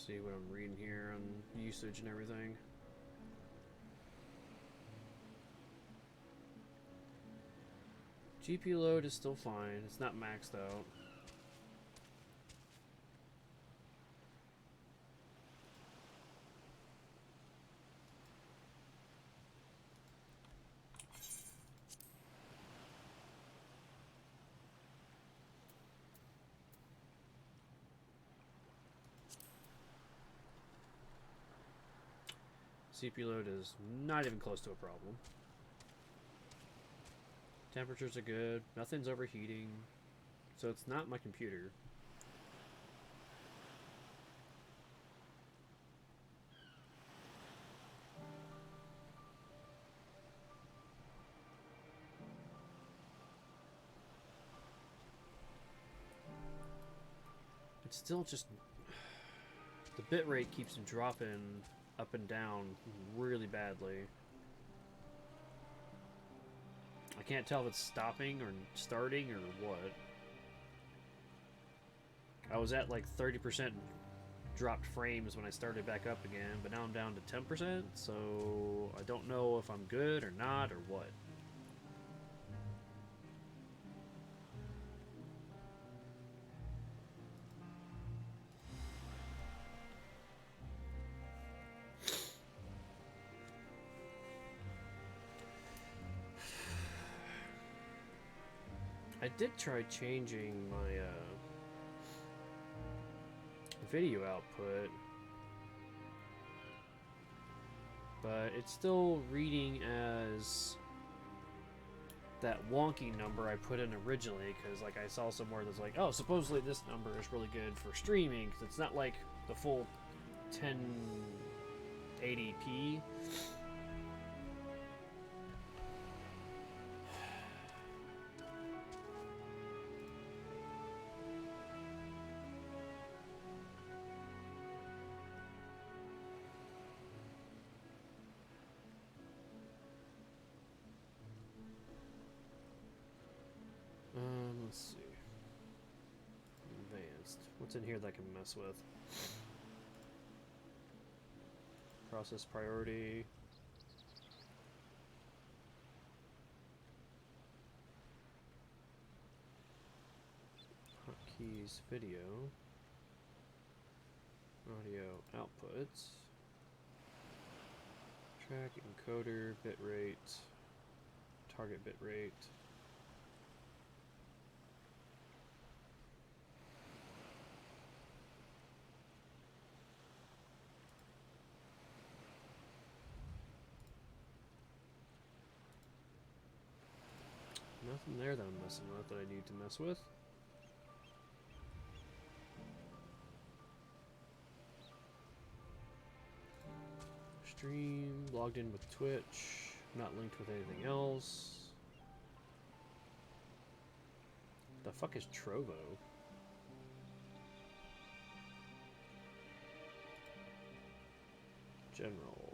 See what I'm reading here on usage and everything. GPU load is still fine. It's not maxed out. CPU load is not even close to a problem. Temperatures are good. Nothing's overheating. So it's not my computer. It's still just... The bitrate keeps dropping up and down really badly. I can't tell if it's stopping or starting or what. I was at like 30% dropped frames when I started back up again, but now I'm down to 10%, so I don't know if I'm good or not or what. I did try changing my video output, but it's still reading as that wonky number I put in originally, because like I saw somewhere that's like, oh, supposedly this number is really good for streaming, because it's not like the full 1080p. Let's see. Advanced. What's in here that I can mess with? Process priority. Hotkeys video. Audio outputs. Track encoder, bitrate. Target bitrate. Nothing there that I'm messing with that I need to mess with. Stream, logged in with Twitch, not linked with anything else. The fuck is Trovo? General.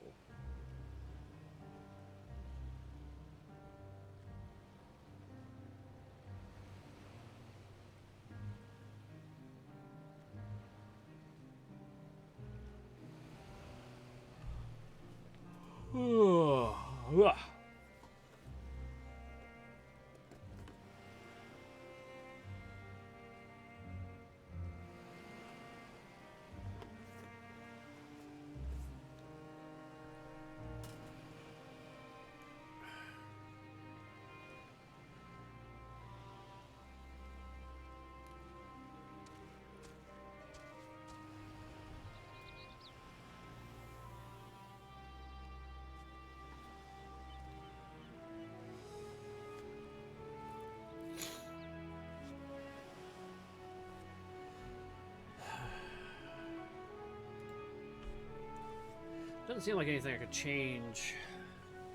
Doesn't seem like anything I could change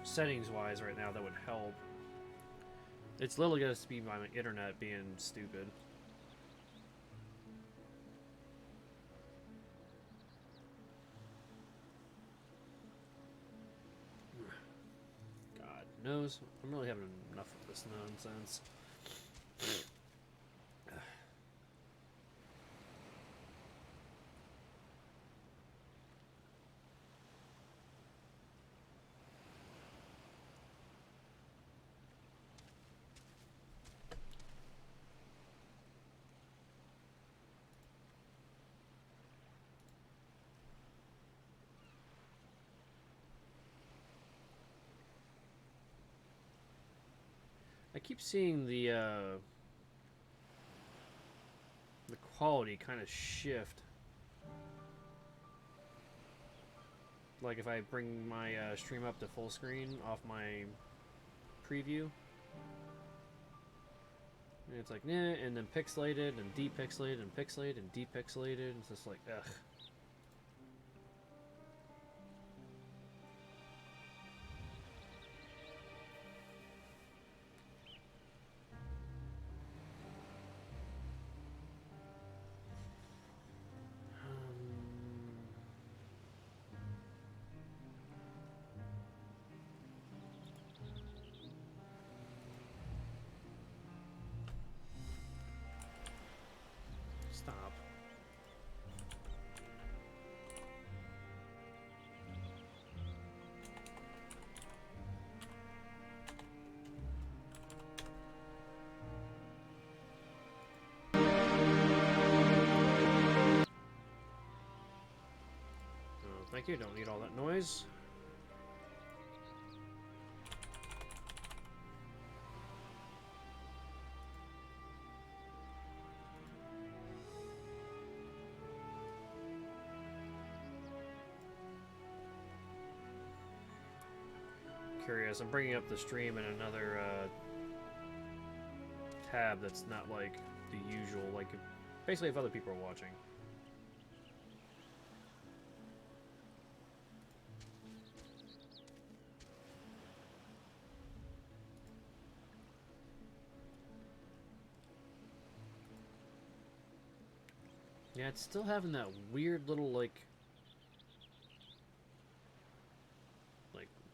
settings-wise right now that would help. It's literally going to be my internet being stupid. God knows. I'm really having enough of this nonsense. I keep seeing the quality kind of shift. Like if I bring my stream up to full screen off my preview, and it's like, nah, and then pixelated and depixelated and pixelated and depixelated. It's just like, ugh. Stop. Oh, thank you. Don't need all that noise. Curious. I'm bringing up the stream in another tab that's not like the usual, like basically if other people are watching. Yeah, it's still having that weird little like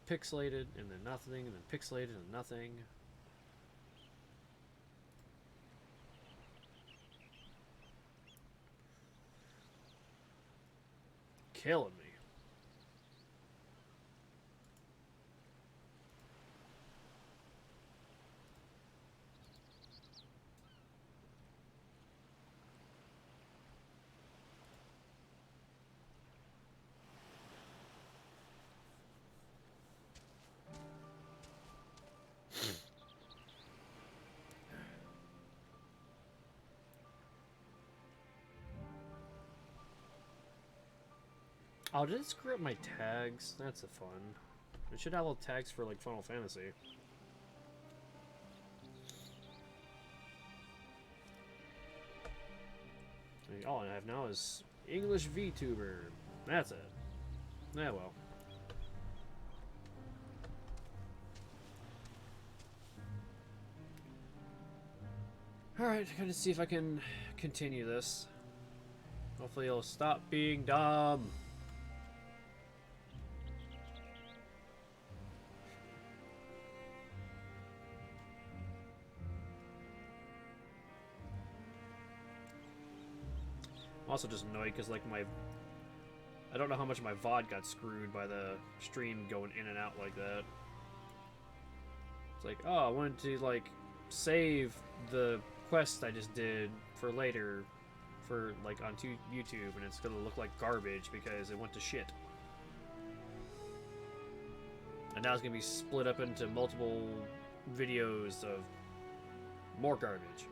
pixelated and then nothing and then pixelated and nothing. Killing me. Oh, did it screw up my tags? That's a fun. It should have little tags for like Final Fantasy. All I have now is English VTuber. That's it. Yeah, well. Alright, I'm gonna see if I can continue this. Hopefully it'll stop being dumb. I'm also just annoyed because like I don't know how much my VOD got screwed by the stream going in and out like that. It's like, oh, I wanted to like save the quest I just did for later for like on YouTube, and it's gonna look like garbage because it went to shit. And now it's gonna be split up into multiple videos of more garbage.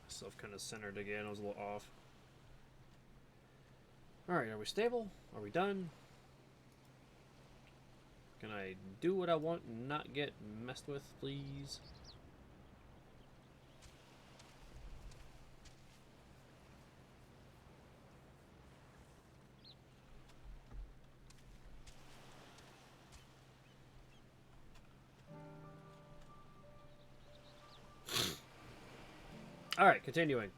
Myself kind of centered again. I was a little off. Alright, are we stable? Are we done? Can I do what I want and not get messed with, please? Alright, continuing.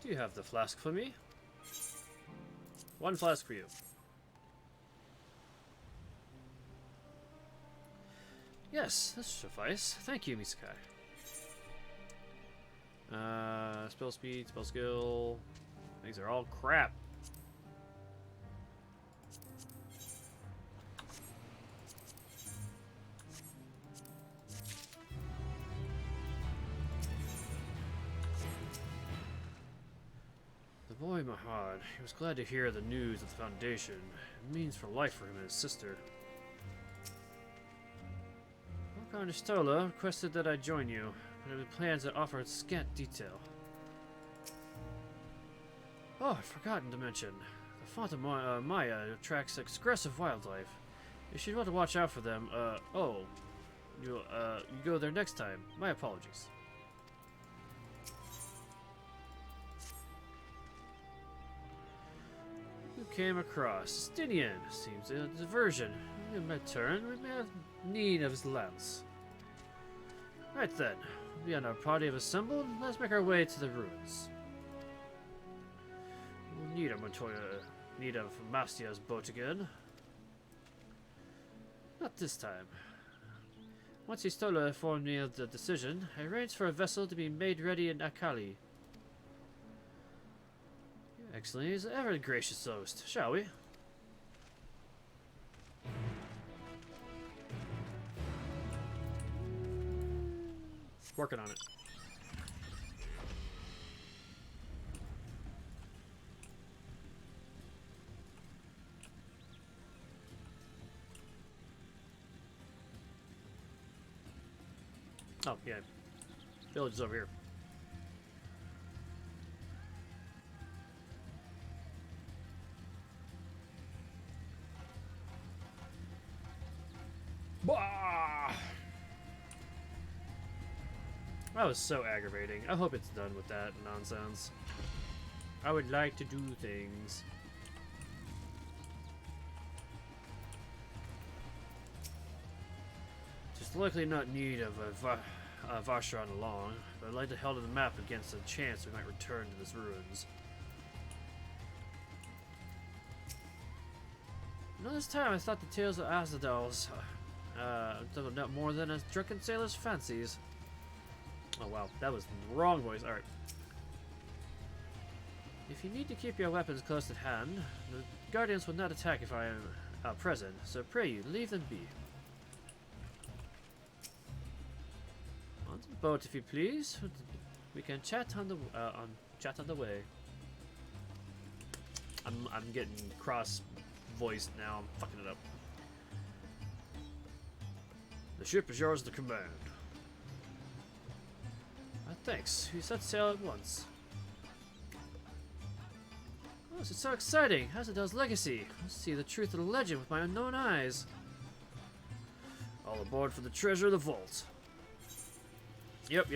Do you have the flask for me? 1 flask for you. Yes, this should suffice. Thank you, Misakai. Spell speed, spell skill. These are all crap. The boy Mahad, he was glad to hear the news of the Foundation. It means for life for him and his sister. Volkan Stola requested that I join you, but it had plans that offered scant detail. Oh, I've forgotten to mention. The Font of Maya attracts aggressive wildlife. You should want to watch out for them. You go there next time. My apologies. You came across Stinian. Seems a diversion. In my turn, we may have need of his lance. Right then. We and our party have assembled. Let's make our way to the ruins. We'll need of Mastia's boat again. Not this time. Once Stola informed me of the decision, I arranged for a vessel to be made ready in Akali. Your Excellency is ever a gracious host, shall we? Working on it. Oh, yeah. Village is over here. Bah! That was so aggravating. I hope it's done with that nonsense. I would like to do things. Just likely not need of a Varsharan along, but I'd like to hold the map against a chance we might return to these ruins. You know, this time I thought the tales of Azadals not more than a drunken sailor's fancies. Oh wow, that was the wrong voice. Alright. If you need to keep your weapons close at hand, the Guardians will not attack if I am present, so pray you, leave them be. On the boat, if you please. We can chat on the way. I'm getting cross-voiced now. I'm fucking it up. The ship is yours to command. Thanks. We set sail at once. Oh, this is so exciting! Azadal's legacy. I'll see the truth of the legend with my unknown eyes. All aboard for the treasure of the vault. Yep.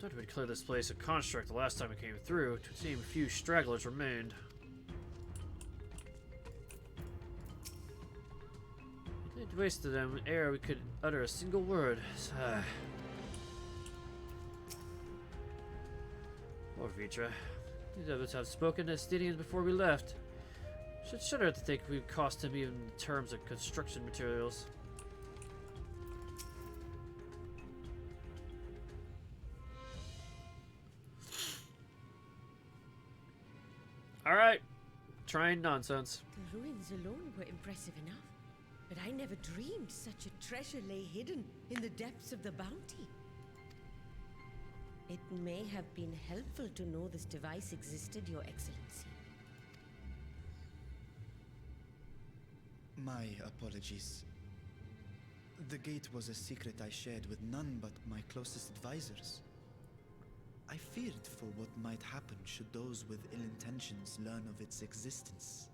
Thought we'd clear this place of construct the last time we came through. It seemed a few stragglers remained. It wasted them ere we could utter a single word. Poor Vitra. These of us have spoken as Stinian before we left. Should shudder to think we cost him even in terms of construction materials. Alright. Trying nonsense. The ruins alone were impressive enough. But I never dreamed such a treasure lay hidden in the depths of the bounty. It may have been helpful to know this device existed, Your Excellency. My apologies. The gate was a secret I shared with none but my closest advisors. I feared for what might happen should those with ill intentions learn of its existence.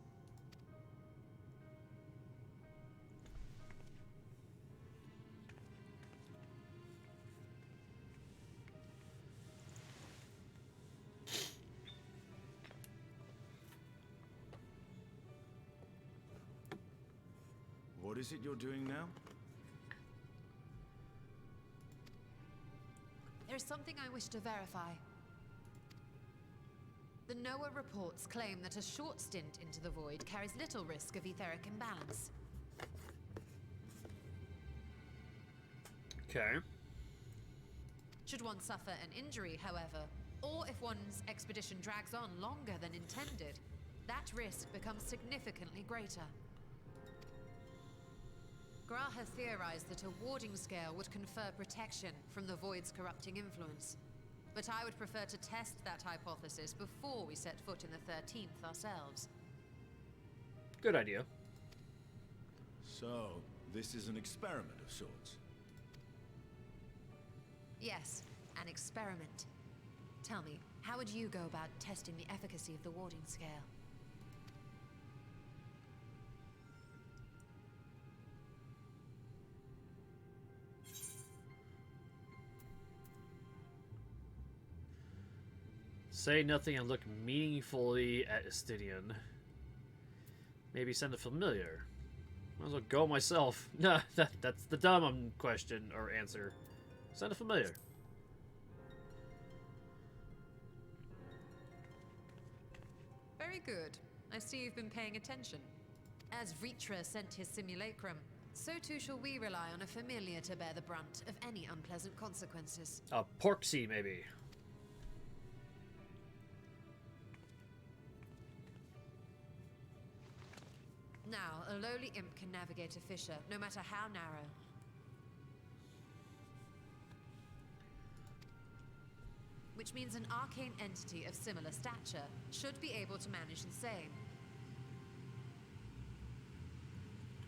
What is it you're doing now? There's something I wish to verify. The NOAA reports claim that a short stint into the void carries little risk of etheric imbalance. Okay. Should one suffer an injury, however, or if one's expedition drags on longer than intended, that risk becomes significantly greater. Gra has theorized that a warding scale would confer protection from the void's corrupting influence. But I would prefer to test that hypothesis before we set foot in the 13th ourselves. Good idea. So, this is an experiment of sorts. Yes, an experiment. Tell me, how would you go about testing the efficacy of the warding scale? Say nothing and look meaningfully at Estinian. Maybe send a familiar. Might as well go myself. Nah, that's the dumb question or answer. Send a familiar. Very good. I see you've been paying attention. As Vritra sent his simulacrum, so too shall we rely on a familiar to bear the brunt of any unpleasant consequences. A porksy, maybe. Now, a lowly imp can navigate a fissure, no matter how narrow. Which means an arcane entity of similar stature should be able to manage the same.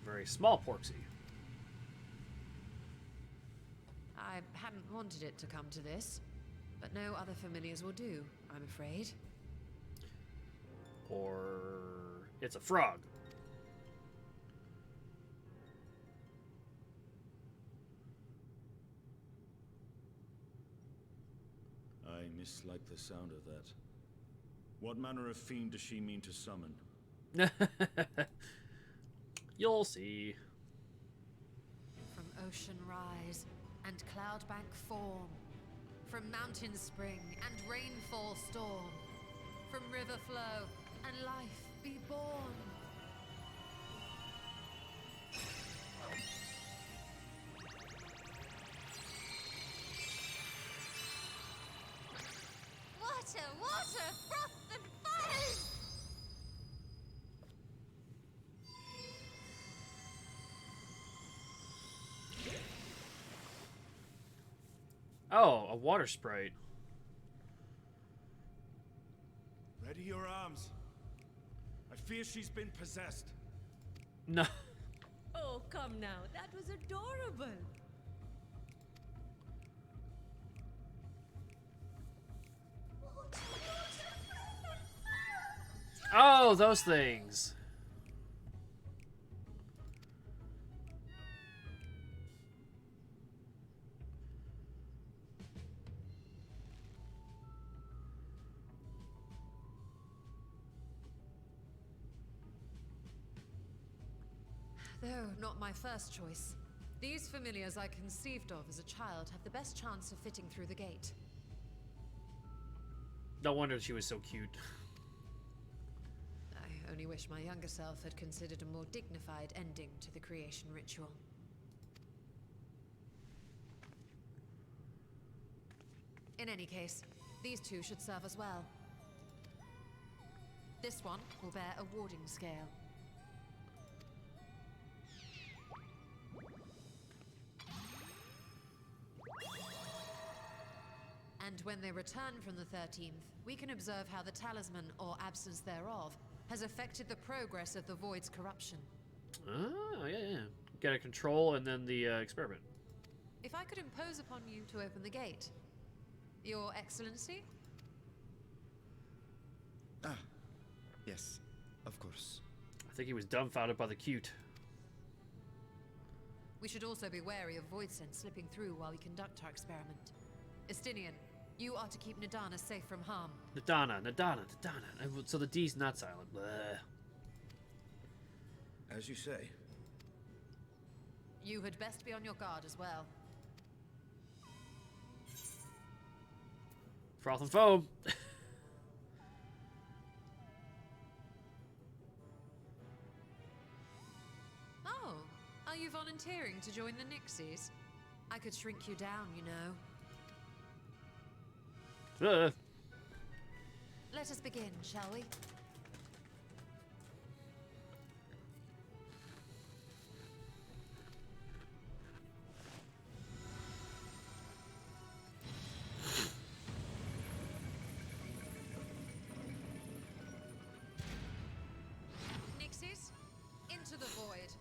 Very small porksy. I hadn't wanted it to come to this, but no other familiars will do, I'm afraid. Or it's a frog. I mislike the sound of that. What manner of fiend does she mean to summon? You'll see. From ocean rise and cloudbank form, from mountain spring and rainfall storm, from river flow and life be born. Water, froth and fire! Oh, a water sprite. Ready your arms. I fear she's been possessed. No. Oh, come now. That was adorable. Oh, those things. Though not my first choice. These familiars I conceived of as a child have the best chance of fitting through the gate. No wonder she was so cute. I only wish my younger self had considered a more dignified ending to the creation ritual. In any case, these two should serve us well. This one will bear a warding scale. And when they return from the 13th, we can observe how the talisman, or absence thereof, has affected the progress of the Void's corruption. Oh, yeah. Get a control and then the experiment. If I could impose upon you to open the gate. Your Excellency? Ah, yes, of course. I think he was dumbfounded by the cute. We should also be wary of void sense slipping through while we conduct our experiment. Estinian, you are to keep Nadana safe from harm. Nadana. So the D's not silent. Bleh. As you say. You had best be on your guard as well. Froth and foam. Oh, are you volunteering to join the Nixies? I could shrink you down, you know. Let us begin, shall we? Nixies, into the void.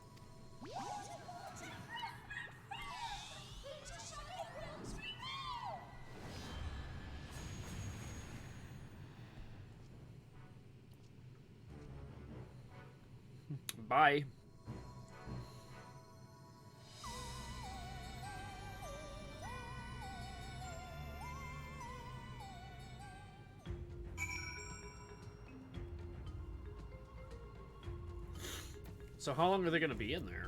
Bye. So how long are they going to be in there?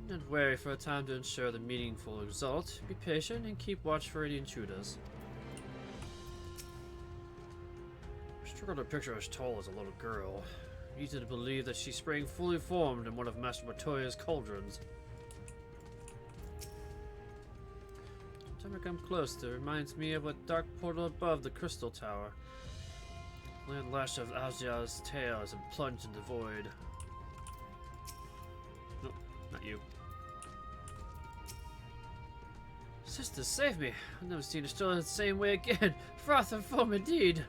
Don't worry for a time to ensure the meaningful result. Be patient and keep watch for any intruders. I struggle to picture her as tall as a little girl. Easy to believe that she sprang fully formed in one of Master Matoya's cauldrons. Every time I come close, it reminds me of a dark portal above the crystal tower. Land lash of Azja's tails and plunged into the void. No, not you. Sister, save me! I've never seen a story the same way again. Froth and foam indeed.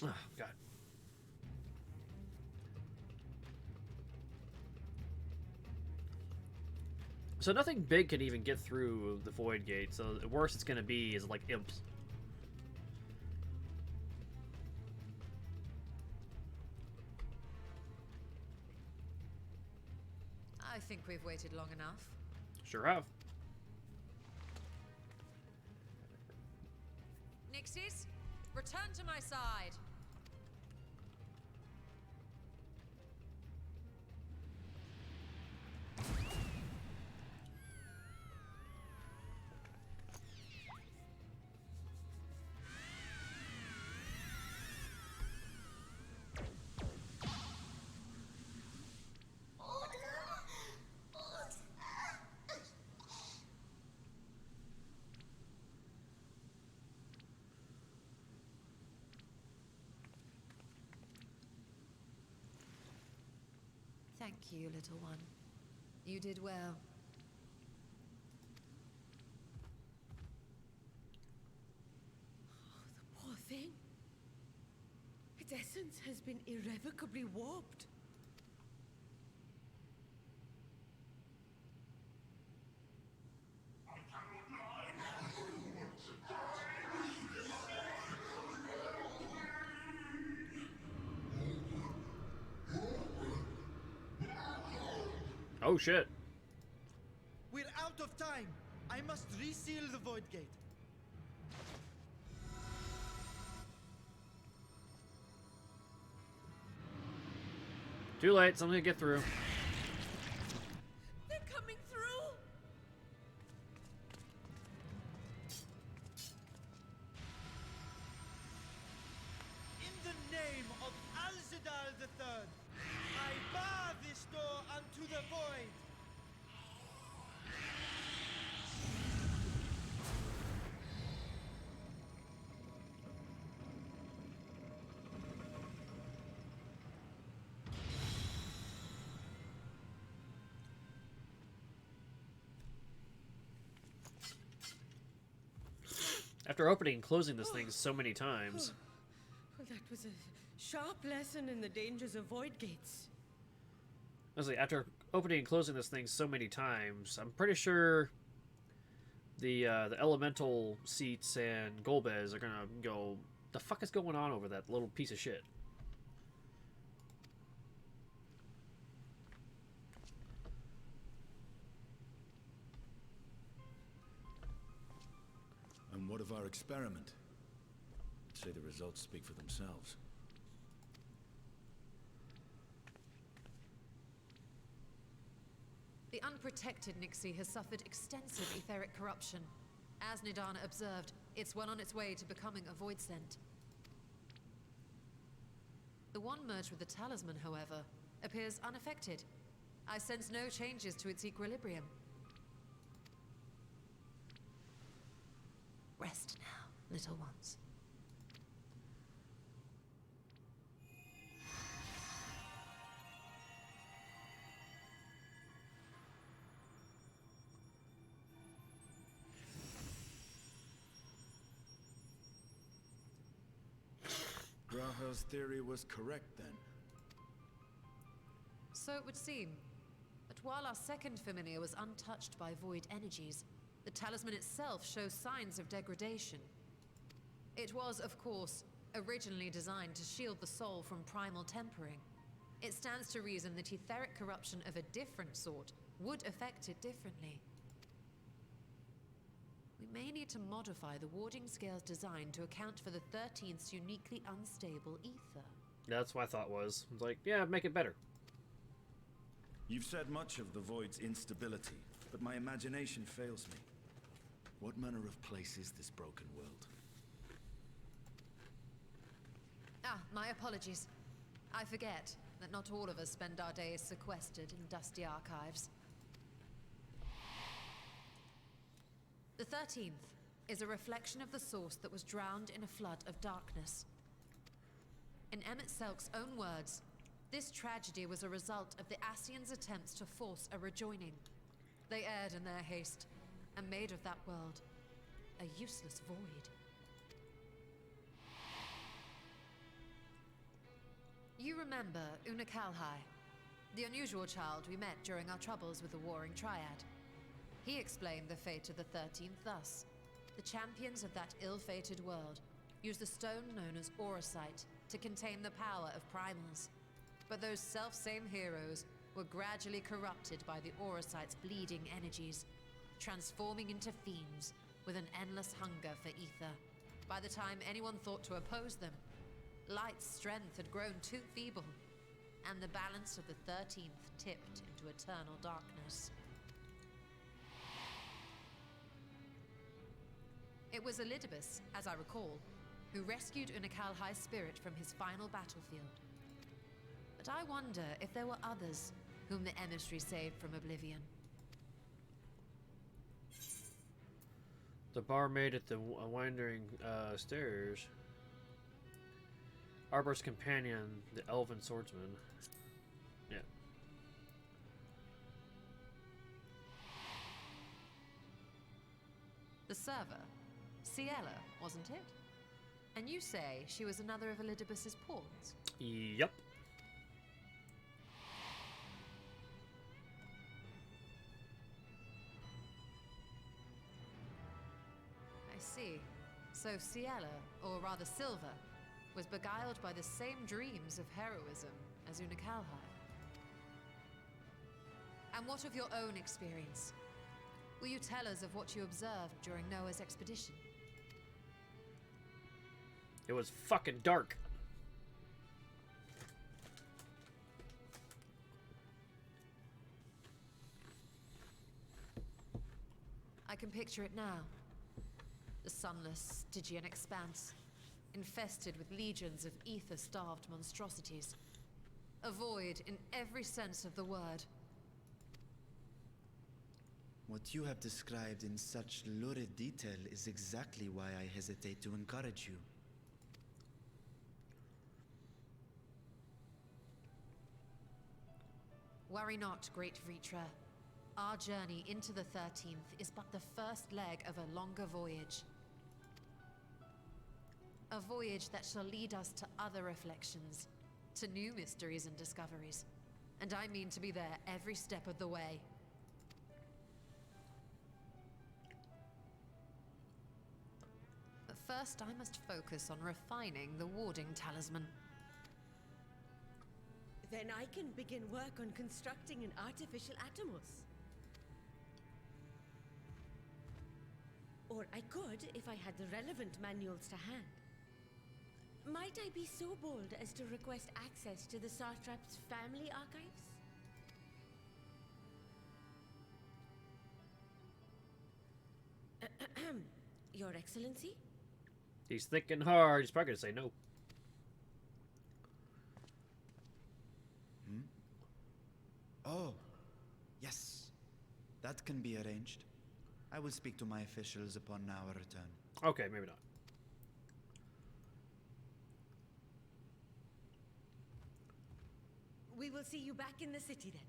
Oh, God. So nothing big can even get through the void gate, so the worst it's gonna be is like imps. I think we've waited long enough. Sure have. Nixies, return to my side. Thank you, little one. You did well. Oh, the poor thing. Its essence has been irrevocably warped. Oh shit. We're out of time. I must reseal the void gate. Too late, something to get through. They're coming through! In the name of Alzadal III, I bar this door unto the void. After opening and closing this thing so many times. Well, that was a sharp lesson in the dangers of void gates. Honestly, after opening and closing this thing so many times, I'm pretty sure the elemental seats and Golbez are gonna go, the fuck is going on over that little piece of shit? What of our experiment? I'd say the results speak for themselves. The unprotected Nixie has suffered extensive etheric corruption. As Nidana observed, it's well on its way to becoming a void scent. The one merged with the talisman, however, appears unaffected. I sense no changes to its equilibrium. Rest now, little ones. Graha's theory was correct, then. So it would seem. But while our second familiar was untouched by void energies, the talisman itself shows signs of degradation. It was, of course, originally designed to shield the soul from primal tempering. It stands to reason that etheric corruption of a different sort would affect it differently. We may need to modify the warding scale's design to account for the 13th's uniquely unstable ether. That's what my thought was. I was like, yeah, make it better. You've said much of the Void's instability, but my imagination fails me. What manner of place is this broken world? Ah, my apologies. I forget that not all of us spend our days sequestered in dusty archives. The 13th is a reflection of the source that was drowned in a flood of darkness. In Emmett Selk's own words, this tragedy was a result of the Ascians' attempts to force a rejoining. They erred in their haste, and made of that world a useless void. You remember Una Kalhai, the unusual child we met during our troubles with the Warring Triad. He explained the fate of the 13th thus. The champions of that ill-fated world used the stone known as Auracite to contain the power of primals. But those self-same heroes were gradually corrupted by the Auracite's bleeding energies, transforming into fiends with an endless hunger for ether. By the time anyone thought to oppose them, Light's strength had grown too feeble, and the balance of the 13th tipped into eternal darkness. It was Elidibus, as I recall, who rescued Unakalhai's spirit from his final battlefield. But I wonder if there were others whom the emissary saved from oblivion. The barmaid at the winding stairs. Arbor's companion, the elven swordsman. Yeah. The server, Ciela, wasn't it? And you say she was another of Elidibus's pawns? Yep. I see. So Ciela, or rather Silva, was beguiled by the same dreams of heroism as Unakalhai. And what of your own experience? Will you tell us of what you observed during Noah's expedition? It was fucking dark. I can picture it now. The sunless, Stygian expanse, infested with legions of ether-starved monstrosities. A void in every sense of the word. What you have described in such lurid detail is exactly why I hesitate to encourage you. Worry not, great Vritra. Our journey into the 13th is but the first leg of a longer voyage. A voyage that shall lead us to other reflections, to new mysteries and discoveries. And I mean to be there every step of the way. But first I must focus on refining the warding talisman. Then I can begin work on constructing an artificial Atomos. Or Or I could if I had the relevant manuals to hand. Might I be so bold as to request access to the Satrap's family archives? Your Excellency? He's thinking hard. He's probably gonna say no. Oh, yes. That can be arranged. I will speak to my officials upon our return. Okay, maybe not. We will see you back in the city then.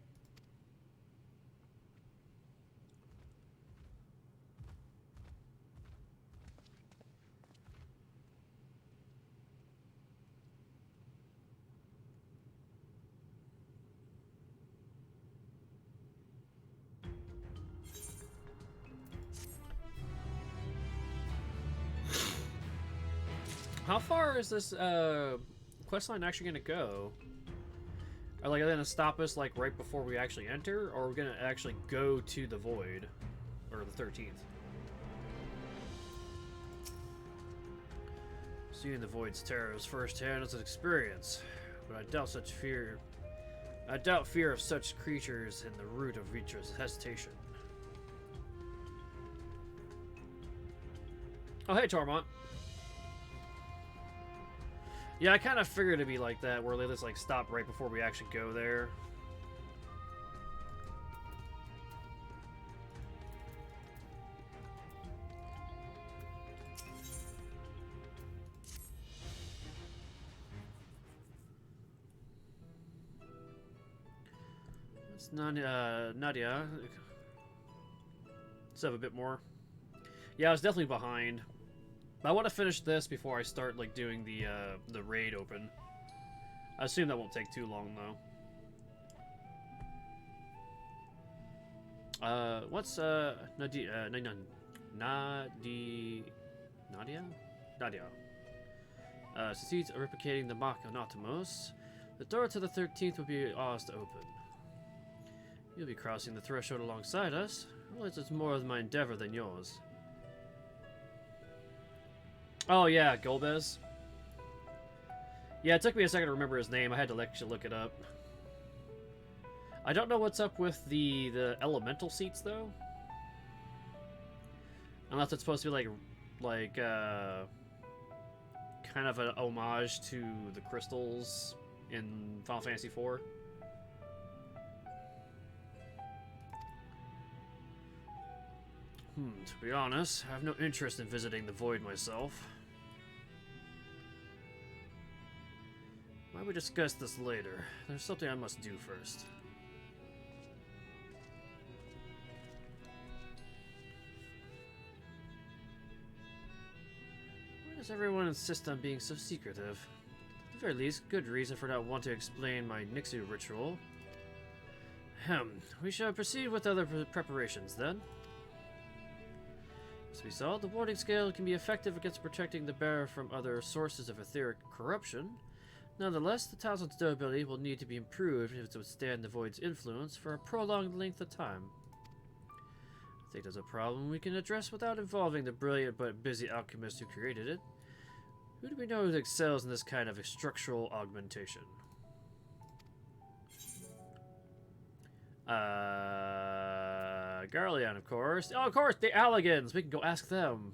How far is this questline actually gonna go? Are they gonna stop us like right before we actually enter, or are we gonna actually go to the Void, or the 13th? Seeing the Void's terrors firsthand is an experience, but I doubt fear of such creatures in the root of Vitra's hesitation. Oh, hey, Tormont. Yeah, I kind of figured it'd be like that, where they just like stop right before we actually go there. It's Nadia. Let's have a bit more. Yeah, I was definitely behind. I want to finish this before I start like doing the raid open. I assume that won't take too long though. What's Nadia? Nadia. Succeeds replicating the mark on Atomos. The door to the 13th will be ours to open. You'll be crossing the threshold alongside us. Well, it's more of my endeavor than yours. Oh yeah, Golbez. Yeah, it took me a second to remember his name. I had to actually look it up. I don't know what's up with the elemental seats though. Unless it's supposed to be like kind of an homage to the crystals in Final Fantasy IV. To be honest, I have no interest in visiting the Void myself. Why don't we discuss this later? There's something I must do first. Why does everyone insist on being so secretive? At the very least, good reason for not wanting to explain my Nixu ritual. We shall proceed with other preparations then. As we saw, the warding scale can be effective against protecting the bearer from other sources of etheric corruption. Nonetheless, the talisman's durability will need to be improved if it to withstand the Void's influence for a prolonged length of time. I think there's a problem we can address without involving the brilliant but busy alchemist who created it. Who do we know who excels in this kind of a structural augmentation? Garleon, of course. Oh, of course, the Alligans! We can go ask them.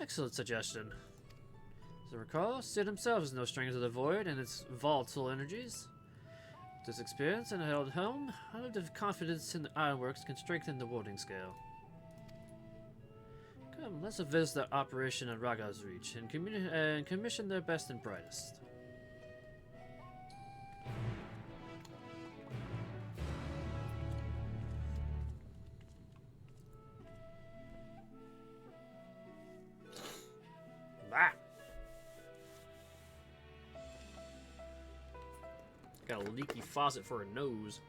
Excellent suggestion. As I recall, Sid himself is no stranger to the Void and its volatile energies. With this experience and held home, I have confidence in the ironworks can strengthen the warding scale. Come, let's visit the operation at Raga's Reach and commission their best and brightest. Ah! Got a leaky faucet for a nose.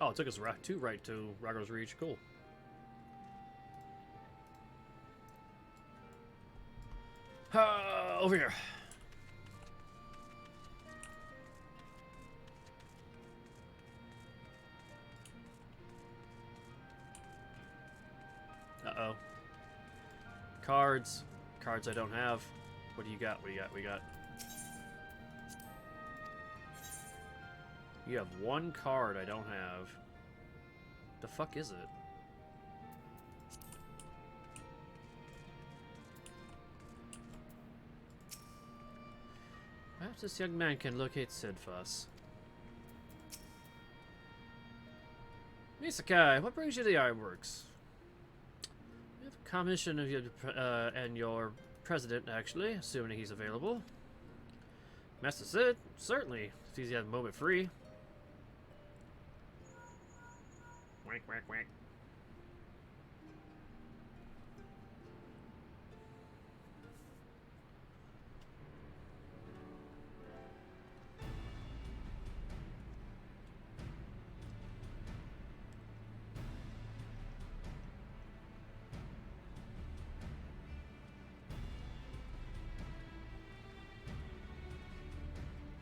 Oh, it took us right to Raga's Reach. Cool. Over here. Uh-oh. Cards. Cards I don't have. What do you got? What do you got? We got... You have one card I don't have. The fuck is it? Perhaps this young man can locate Sidfuss. Misakai, what brings you to the ironworks? We have a commission of your and your president, actually, assuming he's available. Master Sid, certainly, if he's got a moment free. Whack, whack, whack.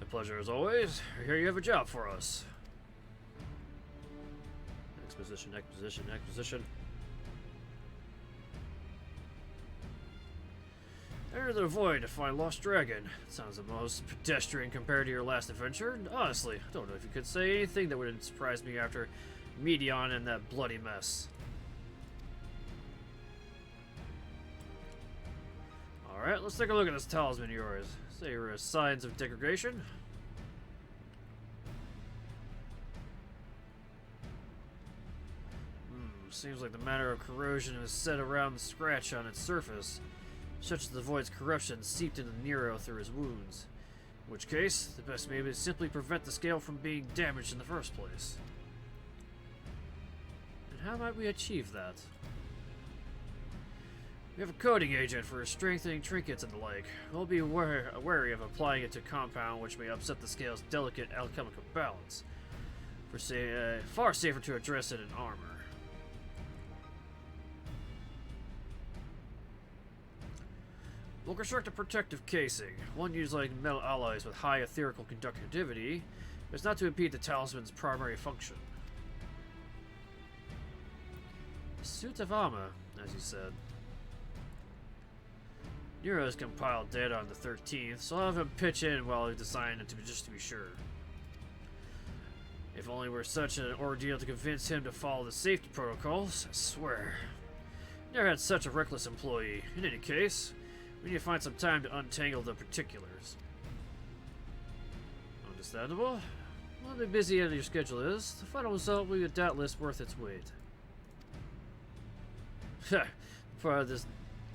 A pleasure as always. Here you have a job for us. Exposition, exposition, exposition. Enter the void to find lost dragon. Sounds the most pedestrian compared to your last adventure. Honestly, I don't know if you could say anything that would surprise me after Medion and that bloody mess. Alright, let's take a look at this talisman of yours. Say there are signs of degradation. Seems like the matter of corrosion is set around the scratch on its surface, such as the void's corruption seeped into Nero through his wounds. In which case, the best maybe is simply prevent the scale from being damaged in the first place. And how might we achieve that? We have a coating agent for strengthening trinkets and the like. We'll be wary of applying it to a compound which may upset the scale's delicate alchemical balance. Far safer to address it in armor. We'll construct a protective casing, one used like metal alloys with high etherical conductivity, but it's not to impede the talisman's primary function. A suit of armor, as you said. Nero's compiled data on the 13th, so I'll have him pitch in while he designs it just to be sure. If only we're such an ordeal to convince him to follow the safety protocols, I swear. Never had such a reckless employee. In any case, we need to find some time to untangle the particulars. Understandable. Well, how busy as your schedule is, the final result will be doubtless worth its weight. Ha! Part of this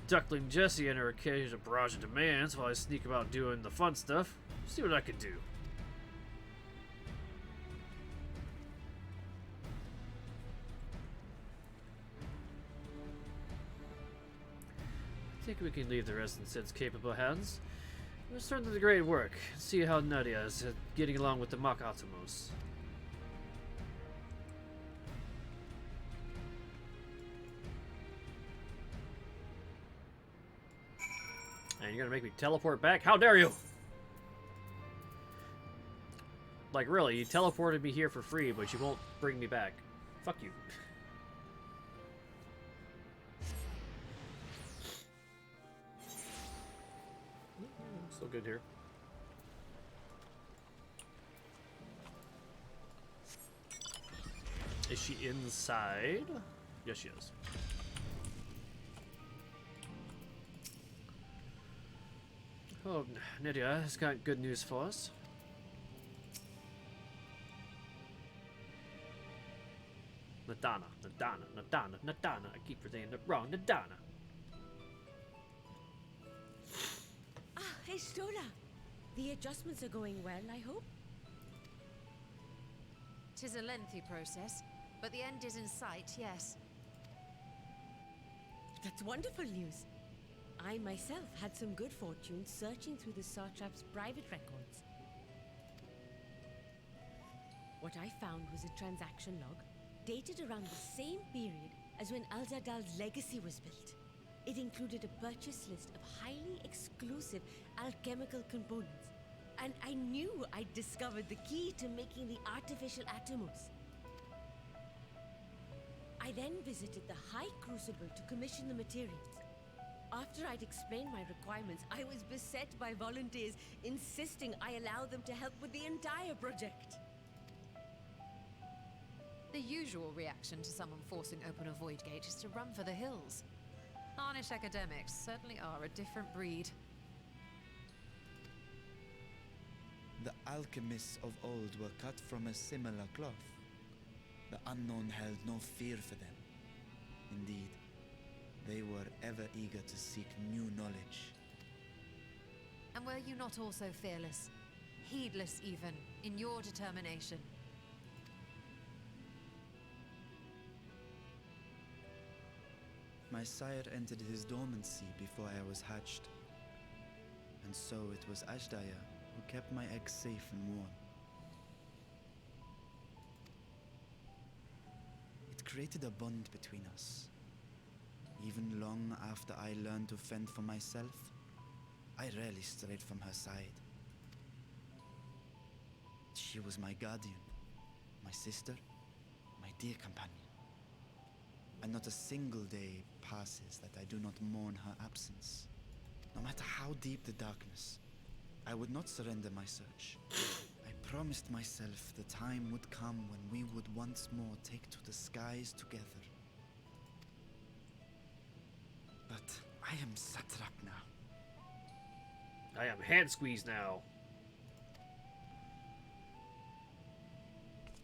duckling Jessie and her occasional barrage of demands while I sneak about doing the fun stuff. See what I can do. I think we can leave the rest in Sid's capable hands. Let's turn to the great work and see how Nadia is getting along with the Mach Atomos. And you're gonna make me teleport back? How dare you! Like, really, you teleported me here for free, but you won't bring me back. Fuck you. Still good here. Is she inside? Yes, she is. Oh, Nydia has got good news for us. Nadana. I keep saying it wrong. Nadana. Hey, Stola. The adjustments are going well, I hope? 'Tis a lengthy process, but the end is in sight, yes. That's wonderful news. I myself had some good fortune searching through the Satrap's private records. What I found was a transaction log dated around the same period as when Al-Jadal's legacy was built. It included a purchase list of highly exclusive alchemical components. And I knew I'd discovered the key to making the artificial atomos. I then visited the High Crucible to commission the materials. After I'd explained my requirements, I was beset by volunteers insisting I allow them to help with the entire project. The usual reaction to someone forcing open a void gate is to run for the hills. Harnish academics certainly are a different breed. The alchemists of old were cut from a similar cloth. The unknown held no fear for them. Indeed, they were ever eager to seek new knowledge. And were you not also fearless, heedless even, in your determination? My sire entered his dormancy before I was hatched. And so it was Ashdaya who kept my eggs safe and warm. It created a bond between us. Even long after I learned to fend for myself, I rarely strayed from her side. She was my guardian, my sister, my dear companion. And not a single day passes that I do not mourn her absence. No matter how deep the darkness, I would not surrender my search. I promised myself the time would come when we would once more take to the skies together. But I am satrap now. I am hand squeezed now.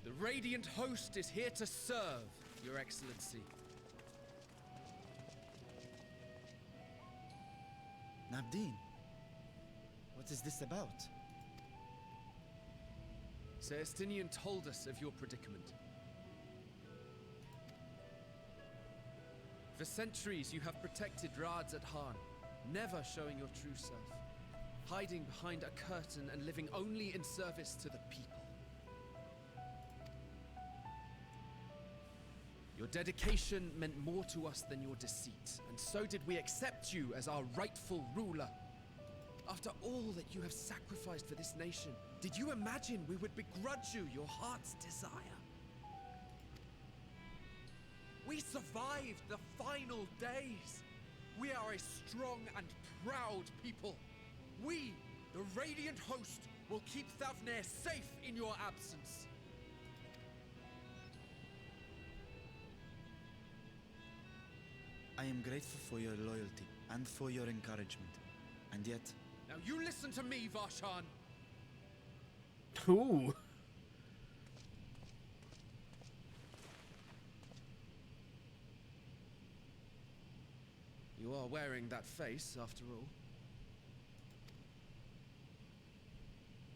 The Radiant Host is here to serve, Your Excellency. Nabdeen, what is this about? Celestinian told us of your predicament. For centuries you have protected Rads at Han, never showing your true self, hiding behind a curtain and living only in service to the people. Your dedication meant more to us than your deceit, and so did we accept you as our rightful ruler. After all that you have sacrificed for this nation, did you imagine we would begrudge you your heart's desire? We survived the final days. We are a strong and proud people. We, the Radiant Host, will keep Thavnair safe in your absence. I am grateful for your loyalty and for your encouragement. And yet, Now you listen to me, Varshan. Ooh. You are wearing that face, after all.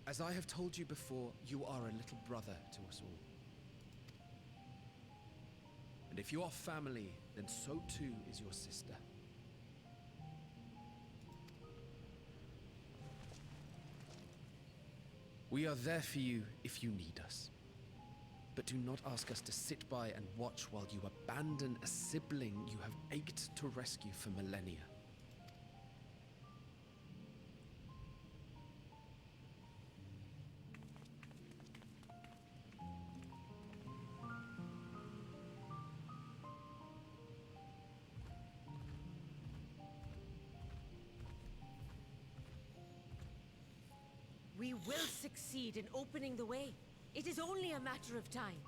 As I have told you before, you are a little brother to us all. And if you are family, then so too is your sister. We are there for you if you need us. But do not ask us to sit by and watch while you abandon a sibling you have ached to rescue for millennia. We will succeed in opening the way. It is only a matter of time.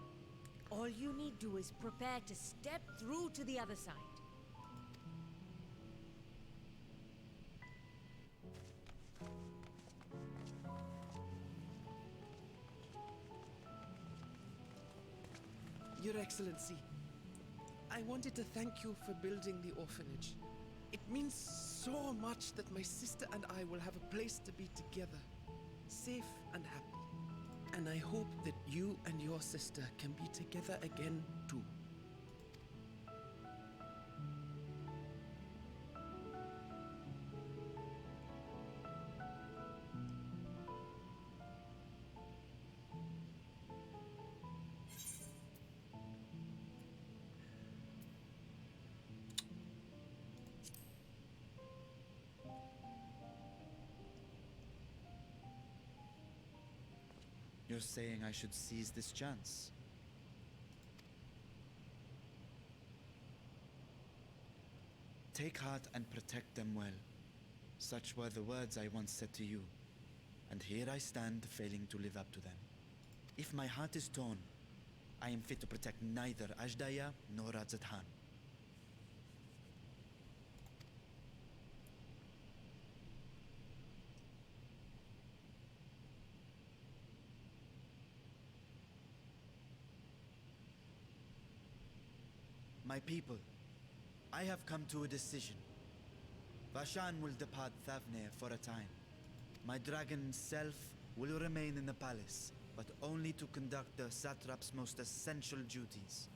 All you need do is prepare to step through to the other side. Your Excellency, I wanted to thank you for building the orphanage. It means so much that my sister and I will have a place to be together, safe and happy. And I hope that you and your sister can be together again too. you're saying I should seize this chance. Take heart and protect them well. Such were the words I once said to you, and here I stand failing to live up to them. If my heart is torn, I am fit to protect neither Ajdaya nor Radzathan. My people, I have come to a decision. Vashan will depart Thavne for a time. My dragon self will remain in the palace, but only to conduct the satrap's most essential duties.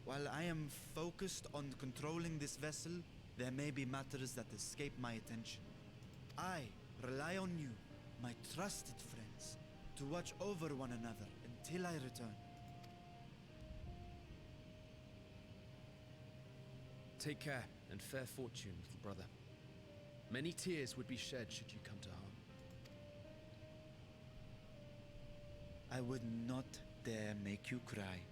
While I am focused on controlling this vessel, there may be matters that escape my attention. I rely on you, my trusted friends, to watch over one another until I return. Take care and fair fortune, little brother. Many tears would be shed should you come to harm. I would not dare make you cry.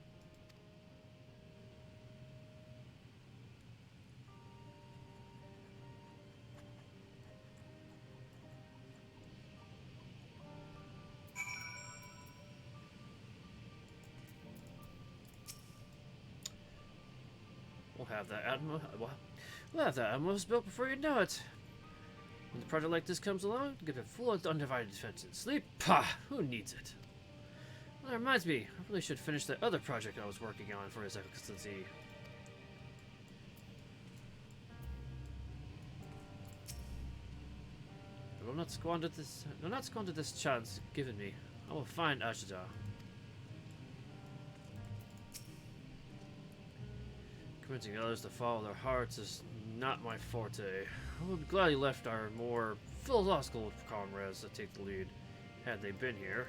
We'll have that almost built before you know it. When a project like this comes along, give it full of undivided defenses. Sleep? Pah! Who needs it? Well, that reminds me, I really should finish that other project I was working on for His Excellency. I will not squander this chance given me. I will find Ashida. Convincing others to follow their hearts is not my forte. I would gladly left our more philosophical comrades to take the lead, had they been here.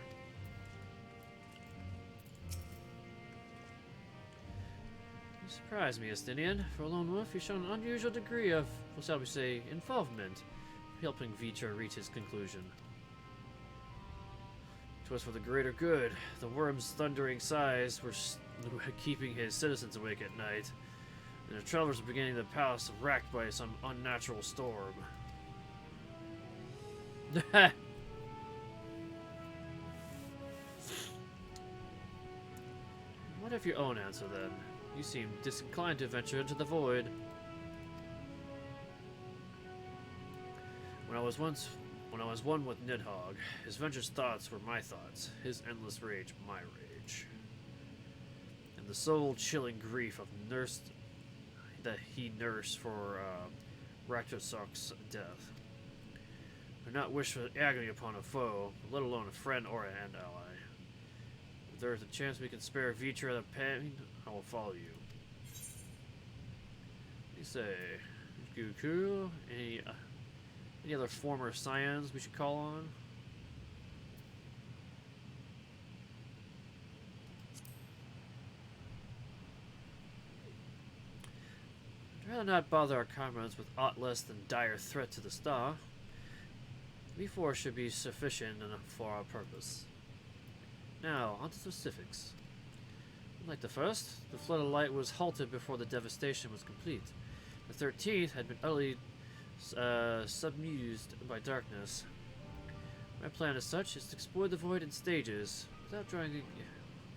You surprise me, Estinian. For a lone wolf, you've shown an unusual degree of, what shall we say, involvement, helping Vitra reach his conclusion. 'Twas for the greater good. The worm's thundering sighs were keeping his citizens awake at night. And the travelers were beginning the palace racked by some unnatural storm. What if your own answer then? You seem disinclined to venture into the void. When I was one with Nidhogg, his venturous thoughts were my thoughts, his endless rage my rage. And the soul-chilling grief of that he nursed for Raktasok's death. I do not wish for agony upon a foe, let alone a friend or an ally. If there is a chance we can spare Vitra the pain, I will follow you. What do you say? Goku? Any other former scions we should call on? I'd rather not bother our comrades with aught less than dire threat to the star. V4 should be sufficient enough for our purpose. Now, on to specifics. Unlike the first, the flood of light was halted before the devastation was complete. The 13th had been utterly submerged by darkness. My plan as such is to explore the void in stages,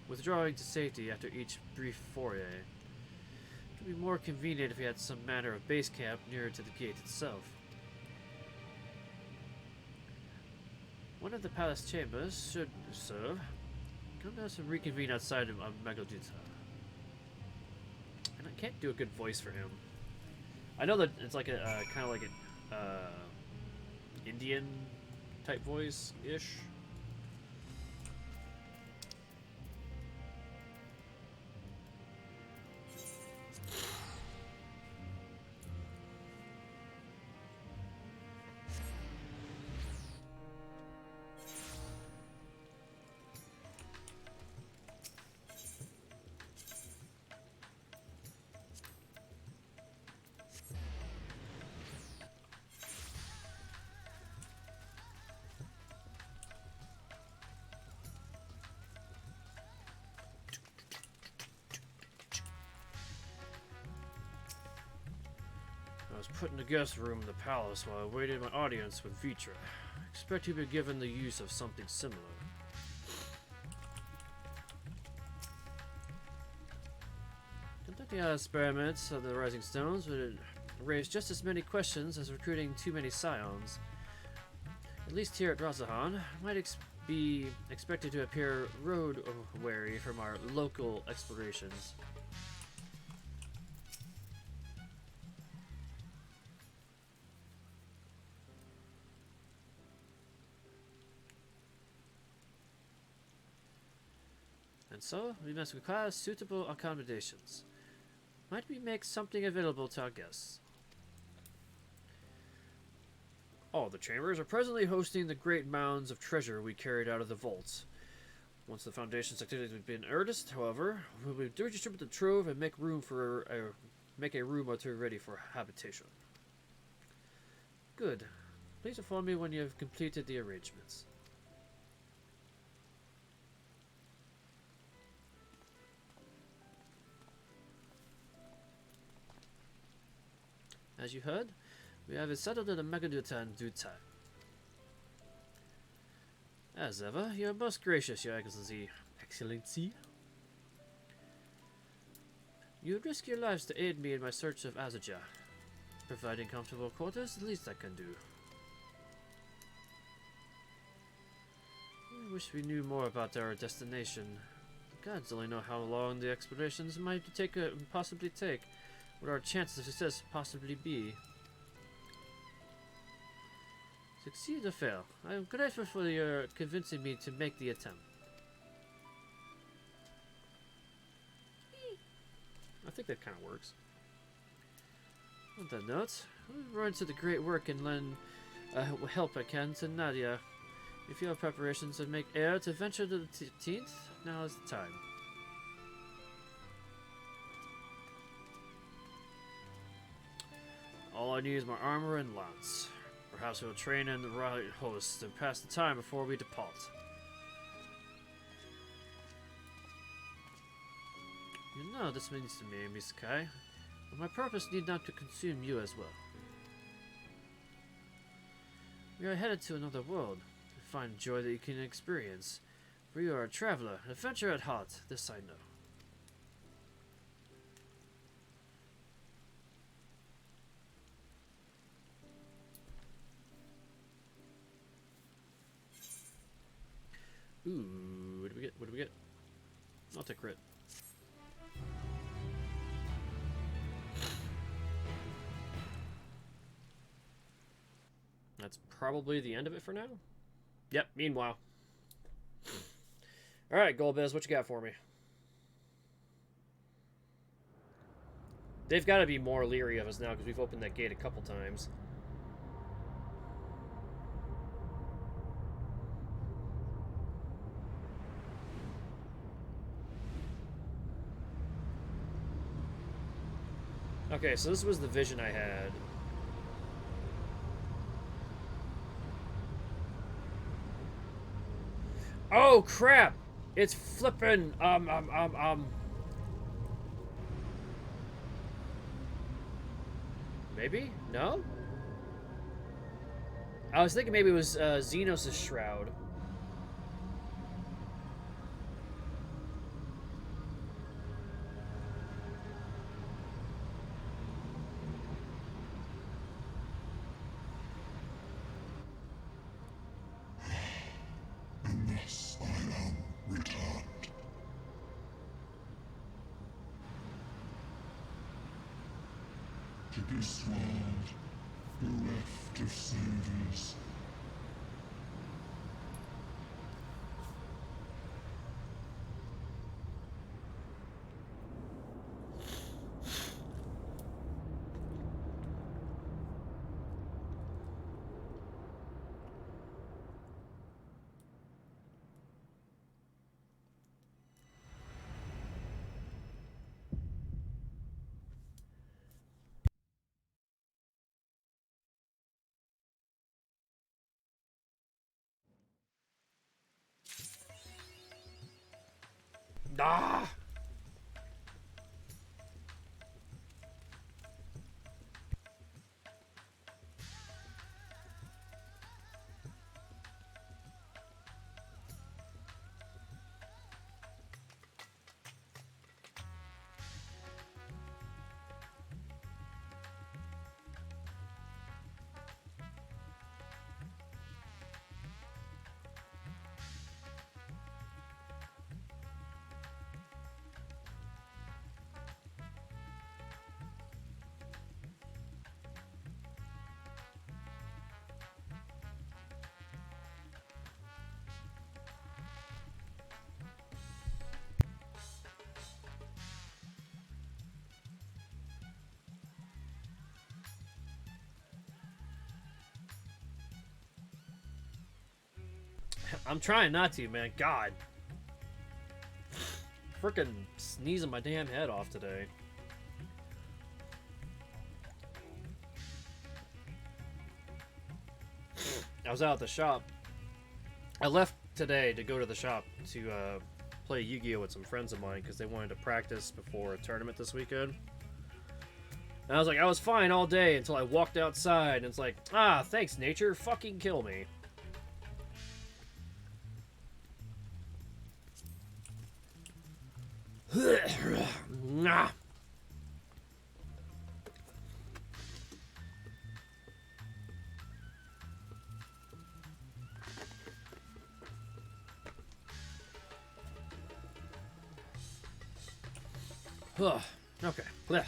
withdrawing to safety after each brief foray. It would be more convenient if we had some manner of base camp nearer to the gate itself. One of the palace chambers should serve. Come down and reconvene outside of Megaduta. And I can't do a good voice for him. I know that it's like a kind of like an Indian type voice ish. was put in the guest room in the palace while I awaited my audience with Vitra. I expect to be given the use of something similar. Conducting experiments of the Rising Stones would raise just as many questions as recruiting too many scions. At least here at Razahan, might be expected to appear road wary from our local explorations. And so, we must require suitable accommodations. Might we make something available to our guests? All the chambers are presently hosting the great mounds of treasure we carried out of the vaults. Once the Foundation's activities have been in earnest, however, we will redistribute the trove and make a room or two ready for habitation. Good. Please inform me when you have completed the arrangements. As you heard, we have it settled in the Megaduta in due time. As ever, you are most gracious, Your Excellency. You would risk your lives to aid me in my search of Azajah. Providing comfortable quarters is the least I can do. I wish we knew more about our destination. The gods only know how long the expeditions might possibly take. What our chances of success possibly be? Succeed or fail, I am grateful for your convincing me to make the attempt. I think that kind of works. On that note, I'll run to the great work and lend help I can to Nadia. If you have preparations and make air to venture to the 15th, now is the time. All I need is my armor and lance. Perhaps we'll train in the right host to pass the time before we depart. You know this means to me, Misakai, but my purpose need not to consume you as well. We are headed to another world, to find joy that you can experience. For you are a traveler, an adventurer at heart, this I know. Ooh, what do we get? What do we get? I'll take crit. That's probably the end of it for now. Yep, meanwhile. Alright, Golbez, what you got for me? They've got to be more leery of us now because we've opened that gate a couple times. Okay, so this was the vision I had. Oh crap! It's flippin' Maybe? No? I was thinking maybe it was Xenos' shroud. To this world, bereft of saviors. Ah! I'm trying not to, man. God. Frickin' sneezing my damn head off today. I was out at the shop. I left today to go to the shop to play Yu-Gi-Oh with some friends of mine because they wanted to practice before a tournament this weekend. And I was like, I was fine all day until I walked outside and it's like, ah, thanks nature, fucking kill me. Nah. Okay. Blech.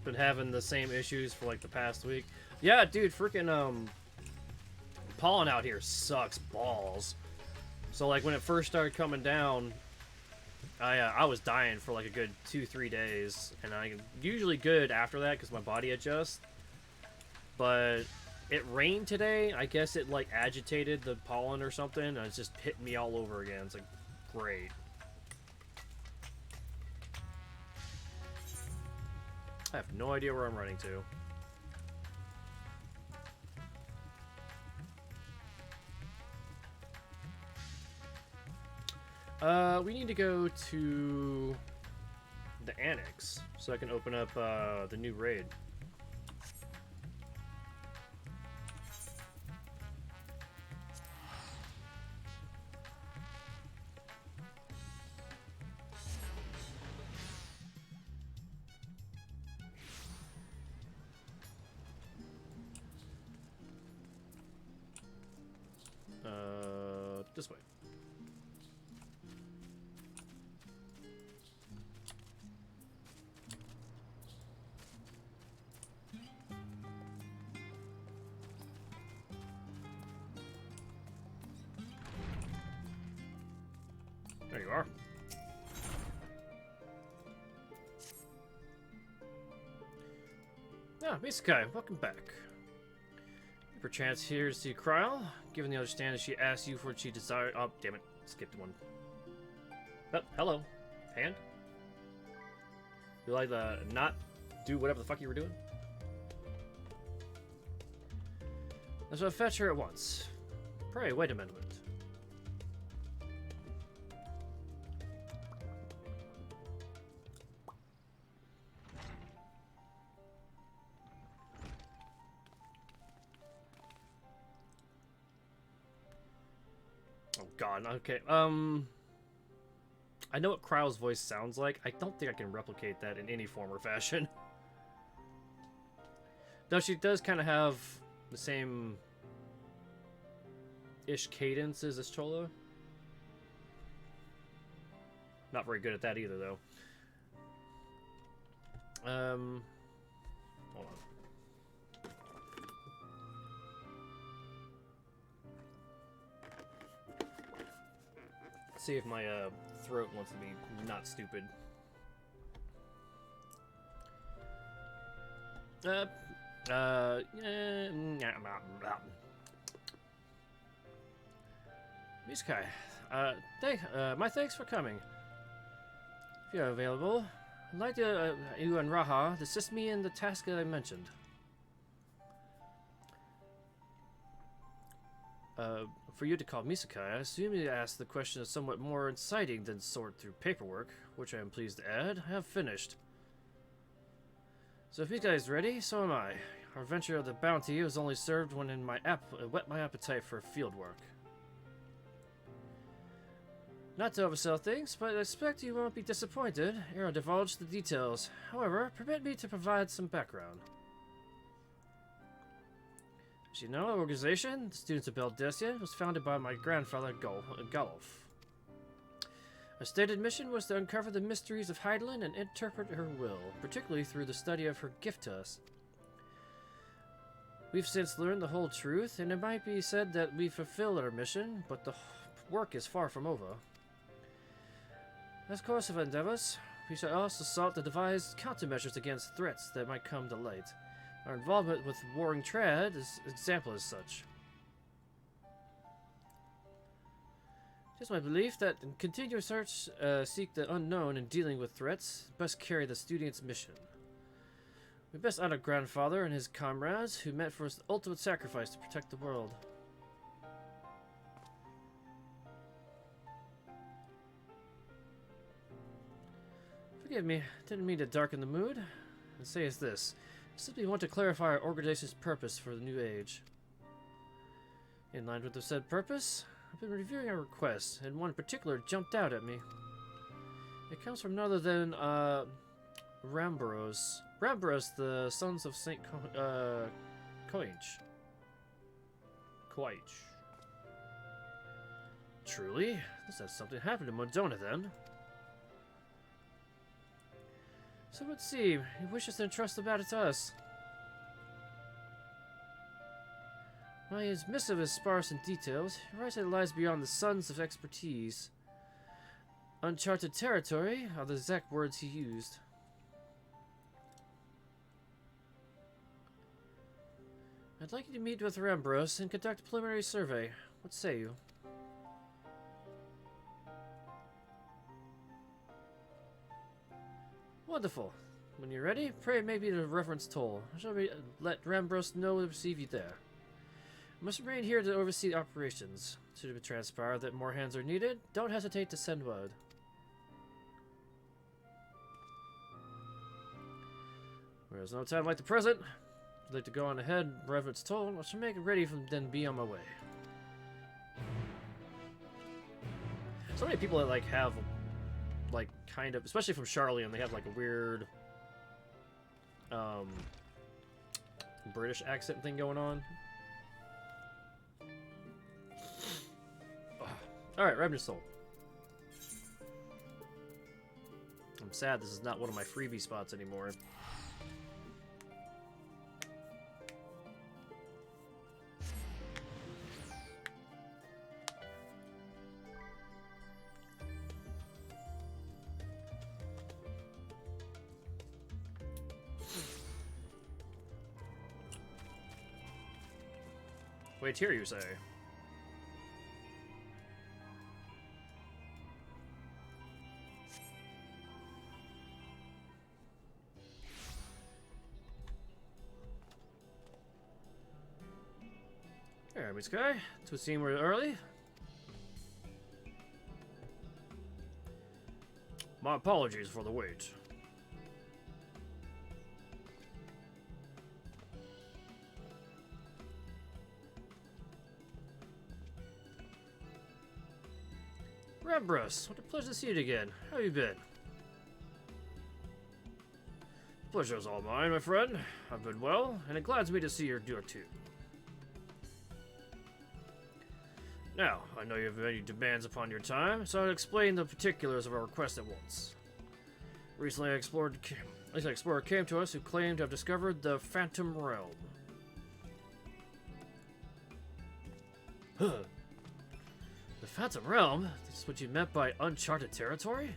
Been having the same issues for like the past week. Yeah, dude, freaking pollen out here sucks balls. So like when it first started coming down, I was dying for like a good 2-3 days, and I usually good after that because my body adjusts. But it rained today. I guess it like agitated the pollen or something, and it's just hitting me all over again. It's like great. I have no idea where I'm running to. We need to go to the annex so I can open up the new raid. This way. There you are. Ah, Misukai, welcome back. Perchance here to see Kryl. Given the understanding she asked you for what she desired. Oh, damn it. Skipped one. Oh, hello. Hand? You like to not do whatever the fuck you were doing? I shall fetch her at once. Pray, wait a minute. God, okay. I know what Kryl's voice sounds like. I don't think I can replicate that in any form or fashion. Though she does kind of have the same-ish cadence as this Chola. Not very good at that either, though. Hold on. See if my throat wants to be not stupid. Misukai, my thanks for coming. If you're available, I'd like to, you and Raha, assist me in the task that I mentioned. For you to call Misukai, I assume you asked the question is somewhat more inciting than sort through paperwork, which I am pleased to add. I have finished. So if Misukai is ready, so am I. Our venture of the bounty was only served when whet my appetite for field work. Not to oversell things, but I expect you won't be disappointed ere I divulge the details. However, permit me to provide some background. As you know, our organization, the Students of Beldesia, was founded by my grandfather, Golov. Our stated mission was to uncover the mysteries of Heidelin and interpret her will, particularly through the study of her gift to us. We've since learned the whole truth, and it might be said that we fulfilled our mission, but the work is far from over. As course of endeavors, we shall also sought to devise countermeasures against threats that might come to light. Our involvement with warring trad is an example as such. It is my belief that in continuous search, seek the unknown in dealing with threats, best carry the student's mission. We best honor grandfather and his comrades who met for his ultimate sacrifice to protect the world. Forgive me, didn't mean to darken the mood. And say is this. I simply want to clarify our organization's purpose for the new age. In line with the said purpose, I've been reviewing our requests, and one in particular jumped out at me. It comes from none other than, Ramboros. Ramboros, the sons of Saint Coinch. Truly? This has something happened to Modona then. So it would seem he wishes to entrust the matter to us. While his missive is sparse in details, he writes that it lies beyond the sun's of expertise. Uncharted territory are the exact words he used. I'd like you to meet with Rambros and conduct a preliminary survey. What say you? Wonderful. When you're ready, pray maybe the reverence toll. I shall let Rambros know to receive you there. I must remain here to oversee operations. Should it transpire that more hands are needed, don't hesitate to send word. There's no time like the present. I'd like to go on ahead, reverence toll. I shall make it ready and then be on my way. So many people that like have like kind of, especially from Charlian, they have like a weird British accent thing going on. Alright, revenue sold. I'm sad this is not one of my freebie spots anymore. Wait here, you say? There, Miss Sky. It would seem we're early. My apologies for the wait. Rembrandt, what a pleasure to see you again. How you been? Pleasure's all mine, my friend. I've been well, and it glads me to see you're doing too. Now, I know you have many demands upon your time, so I'll explain the particulars of our request at once. Recently, an explorer came to us who claimed to have discovered the Phantom Realm. Huh. The Phantom Realm? This is what you meant by uncharted territory?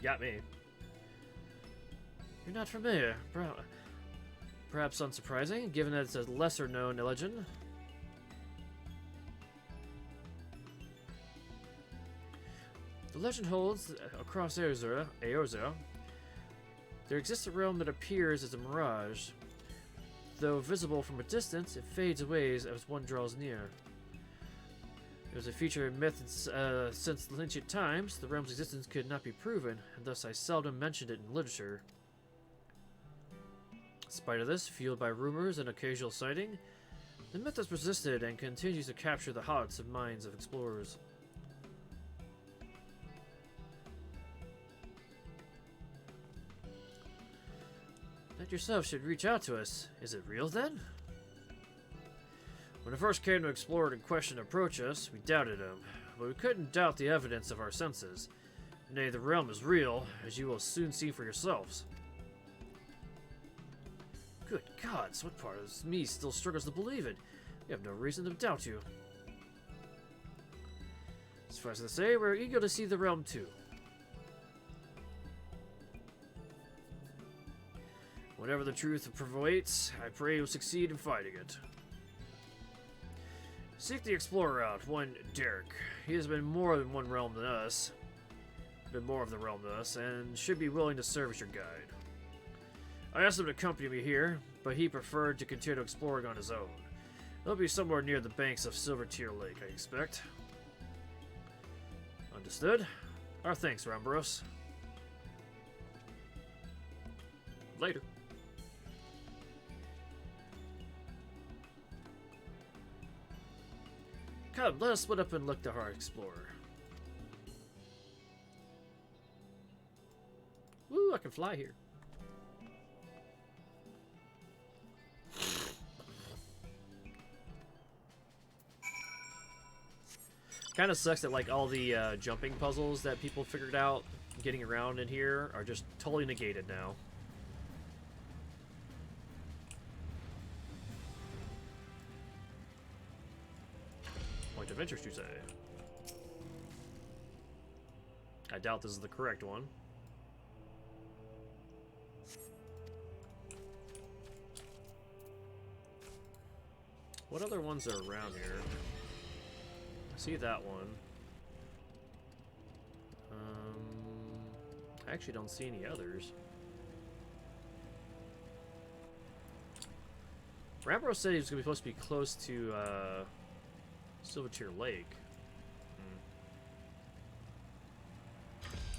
Got me. You're not familiar. Perhaps unsurprising, given that it's a lesser-known legend. The legend holds across Eorzea, there exists a realm that appears as a mirage. Though visible from a distance, it fades away as one draws near. It was a feature in myths since ancient times. The realm's existence could not be proven, and thus I seldom mentioned it in literature. In spite of this, fueled by rumors and occasional sighting, the myth has persisted and continues to capture the hearts and minds of explorers. That yourself should reach out to us. Is it real then? When it first came to explore in question to approach us, we doubted him, but we couldn't doubt the evidence of our senses. Nay, the realm is real, as you will soon see for yourselves. Good gods, what part of me still struggles to believe it? We have no reason to doubt you. Suffice to say, we're eager to see the realm too. Whatever the truth awaits, I pray you'll succeed in fighting it. Seek the explorer out, one Derek. He has been more than one realm than us. Been more of the realm than us, and should be willing to serve as your guide. I asked him to accompany me here, but he preferred to continue exploring on his own. He'll be somewhere near the banks of Silvertear Lake, I expect. Understood. Our thanks, Rambros. Later. Come, let us split up and look to our explorer. Woo, I can fly here. Kind of sucks that like all the jumping puzzles that people figured out getting around in here are just totally negated now. Point of interest, you say? I doubt this is the correct one. What other ones are around here? I see that one. I actually don't see any others. Rambro said he was going to be supposed to be close to Silvertear Lake.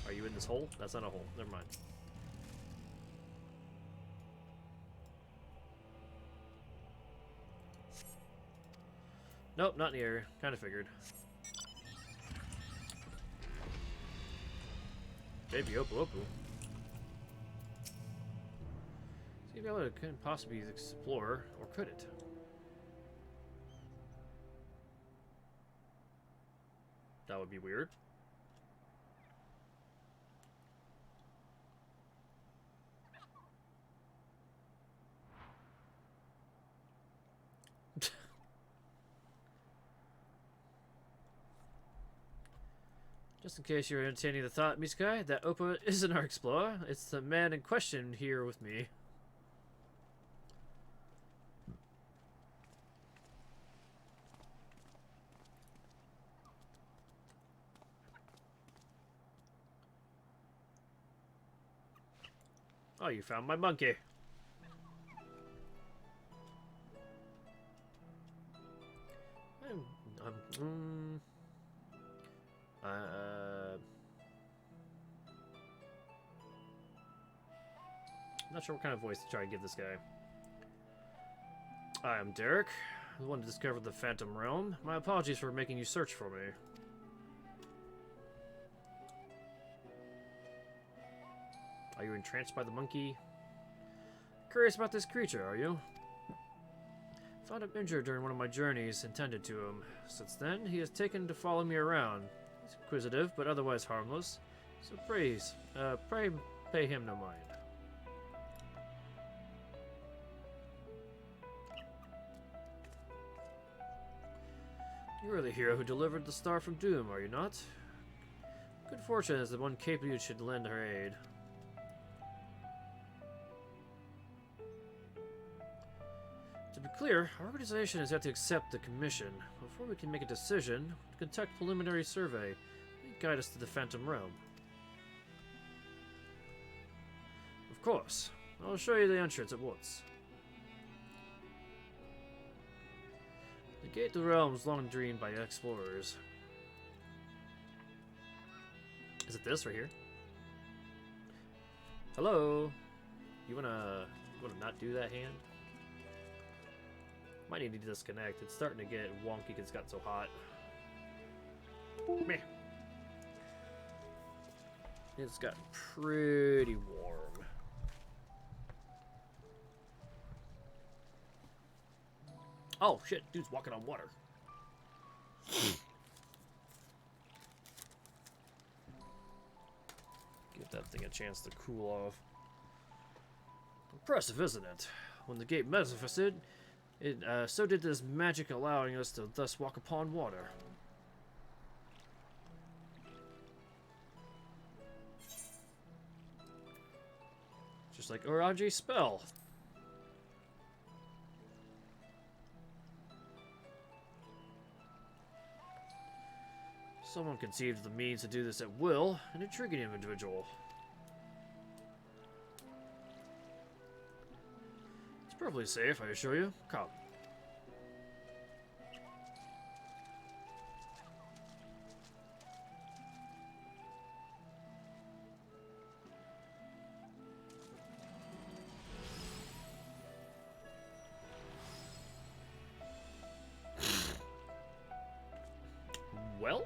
Are you in this hole? That's not a hole. Never mind. Nope, not in the area. Kind of figured. Baby Opu Opu. See if it couldn't possibly explore, or could it? That would be weird. Just in case you're entertaining the thought, Misukai, that Oppa isn't our explorer. It's the man in question here with me. Oh, you found my monkey. Not sure what kind of voice to try and give this guy. I am Derek, the one to discover the Phantom Realm. My apologies for making you search for me. Are you entranced by the monkey? Curious about this creature, are you? Found him injured during one of my journeys and tended to him. Since then, he has taken to follow me around. He's inquisitive, but otherwise harmless. So pray pay him no mind. You are the hero who delivered the star from Doom, are you not? Good fortune is the one capable should lend her aid. To be clear, our organization has yet to accept the commission. Before we can make a decision, conduct preliminary survey. Guide us to the Phantom Realm. Of course. I'll show you the entrance at once. The gate to the realm is long dreamed by explorers. Is it this right here? Hello? You wanna not do that hand? Might need to disconnect. It's starting to get wonky because it's got so hot. Meh. It's gotten pretty warm. Oh shit, dude's walking on water. Give that thing a chance to cool off. Impressive, isn't it? When the gate manifested, so did this magic, allowing us to thus walk upon water. Just like Orange's spell. Someone conceived the means to do this at will, an intriguing individual. It's perfectly safe, I assure you. Come. Well?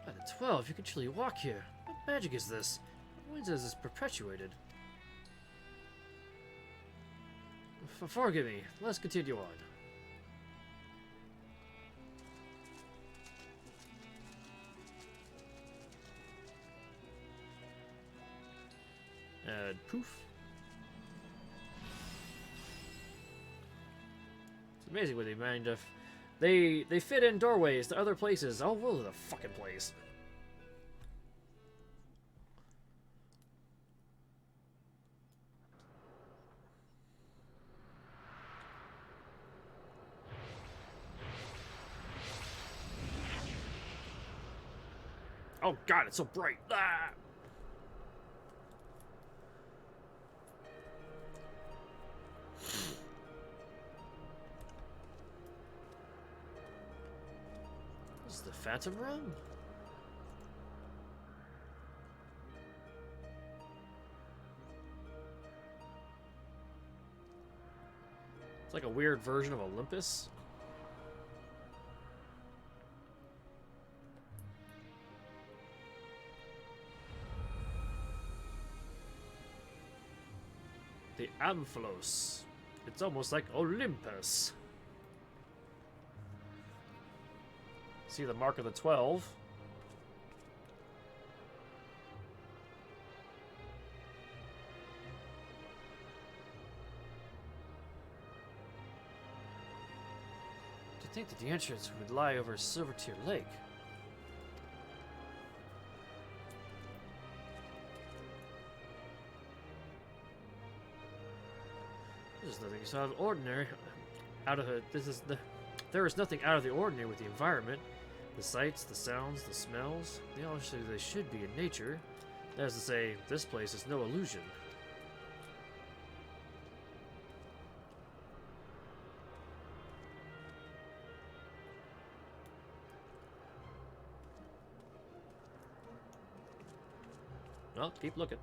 By the 12, you can truly walk here. What magic is this? When is this perpetuated? Forgive me. Let's continue on. And poof. It's amazing what they mind if they fit in doorways to other places. Oh, well, the fucking place. Oh god, it's so bright. Ah! This is the Phantom Realm? It's like a weird version of Olympus. The Amphilos. It's almost like Olympus. See the mark of the 12. To think that the entrance would lie over Silvertear Lake. This is nothing out of the ordinary. There is nothing out of the ordinary with the environment. The sights, the sounds, the smells, they should be in nature. That is to say, this place is no illusion. Well, keep looking.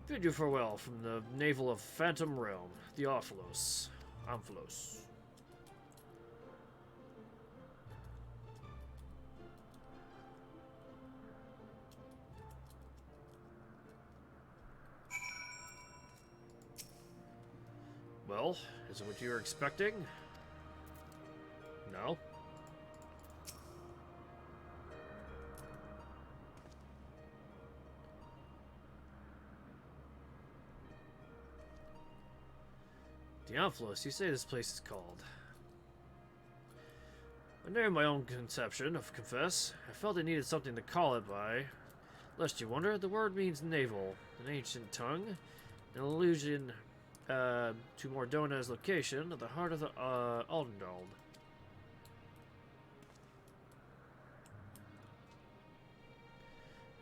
Bid you farewell from the navel of Phantom Realm, the Amphilos. Well, is it what you were expecting? No? The Amphilos, you say this place is called. I named my own conception, if confess. I felt I needed something to call it by. Lest you wonder, the word means navel, an ancient tongue, an allusion to Mordona's location at the heart of the Aldendald.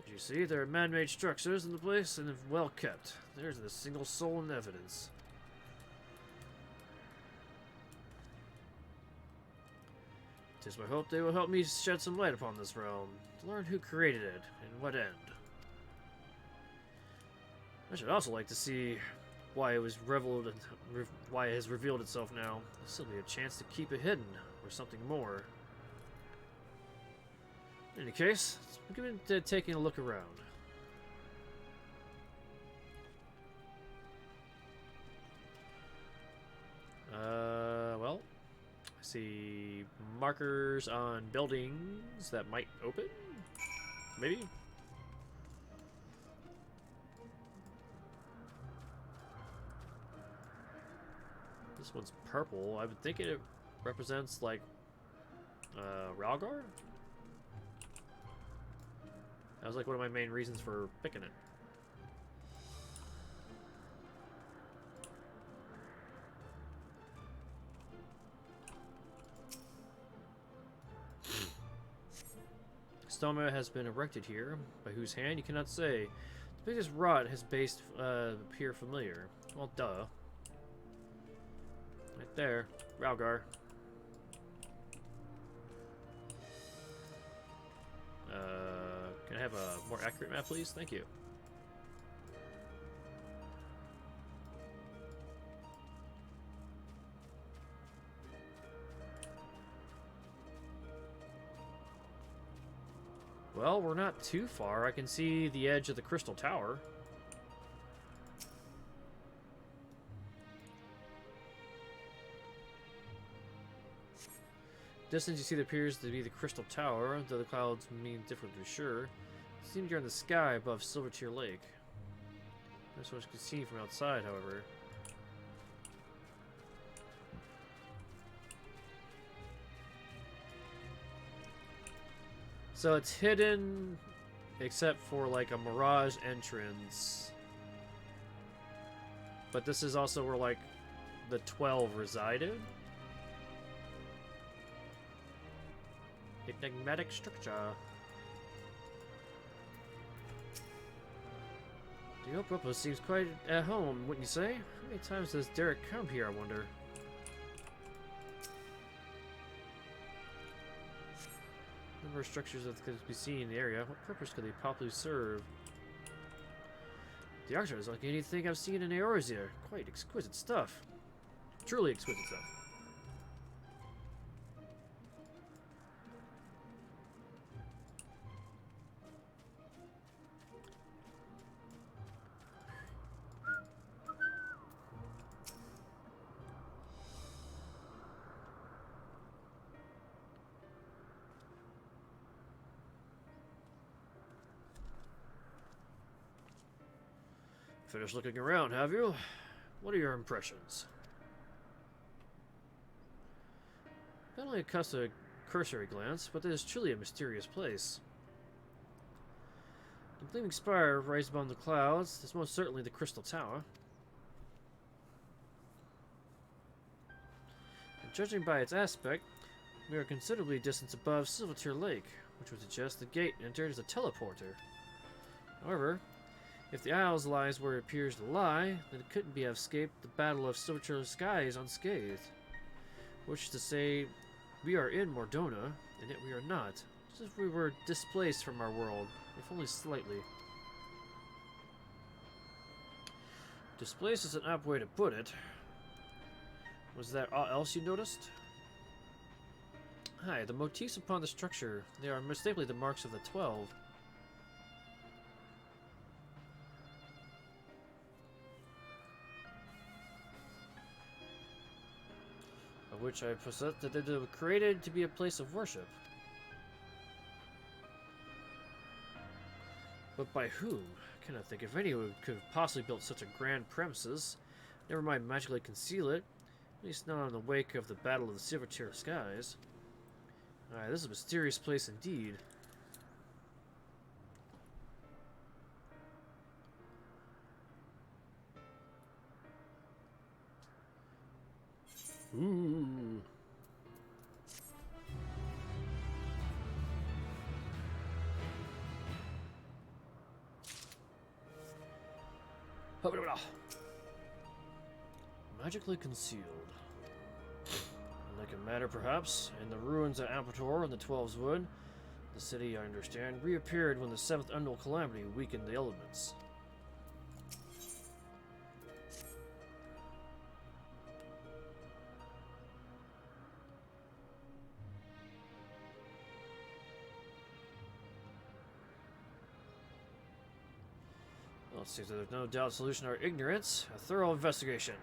As you see, there are man-made structures in the place and well kept. There isn't a single soul in evidence. Tis my hope they will help me shed some light upon this realm, to learn who created it, and what end. I should also like to see why it was revealed and why it has revealed itself now. There'll still be a chance to keep it hidden, or something more. In any case, let's get into taking a look around. Well, I see markers on buildings that might open. Maybe. This one's purple. I would think it represents like Ralgar. That was like one of my main reasons for picking it. Stoma has been erected here, by whose hand you cannot say. The biggest rot has based appear familiar. Well, duh. Right there, Ralgar. Can I have a more accurate map, please? Thank you. Well, we're not too far. I can see the edge of the Crystal Tower. Distance you see that appears to be the Crystal Tower, though the clouds mean different to be sure. It seems you're in the sky above Silvertear Lake. That's what you can see from outside, however. So it's hidden, except for like a mirage entrance. But this is also where like the 12 resided. Enigmatic structure. The Opopo seems quite at home, wouldn't you say? How many times does Derek come here, I wonder? Number of structures that could be seen in the area. What purpose could they possibly serve? The archer is like anything I've seen in Eorzea. Quite exquisite stuff. Truly exquisite stuff. Finished looking around, have you? What are your impressions? Not only cast a cursory glance, but it is truly a mysterious place. The gleaming spire rising above the clouds is most certainly the Crystal Tower. And judging by its aspect, we are considerably distant above Silvertear Lake, which would suggest the gate entered as a teleporter. However, if the Isles lies where it appears to lie, then it couldn't be have escaped the Battle of Silvertear Skies unscathed. Which is to say, we are in Mordona, and yet we are not. Just as if we were displaced from our world, if only slightly. Displaced is an apt way to put it. Was there aught else you noticed? Hi, the motifs upon the structure. They are unmistakably the marks of the 12. Which I possess that they were created to be a place of worship. But by whom? I cannot think if anyone could have possibly built such a grand premises. Never mind magically conceal it, at least not in the wake of the Battle of the Silvertear Skies. Alright, this is a mysterious place indeed. Ooh. Magically concealed. Like a matter, perhaps, in the ruins of Ampator and the Twelve's Wood, the city, I understand, reappeared when the 7th annual calamity weakened the elements. Well, it seems that there's no doubt solution to our ignorance. A thorough investigation.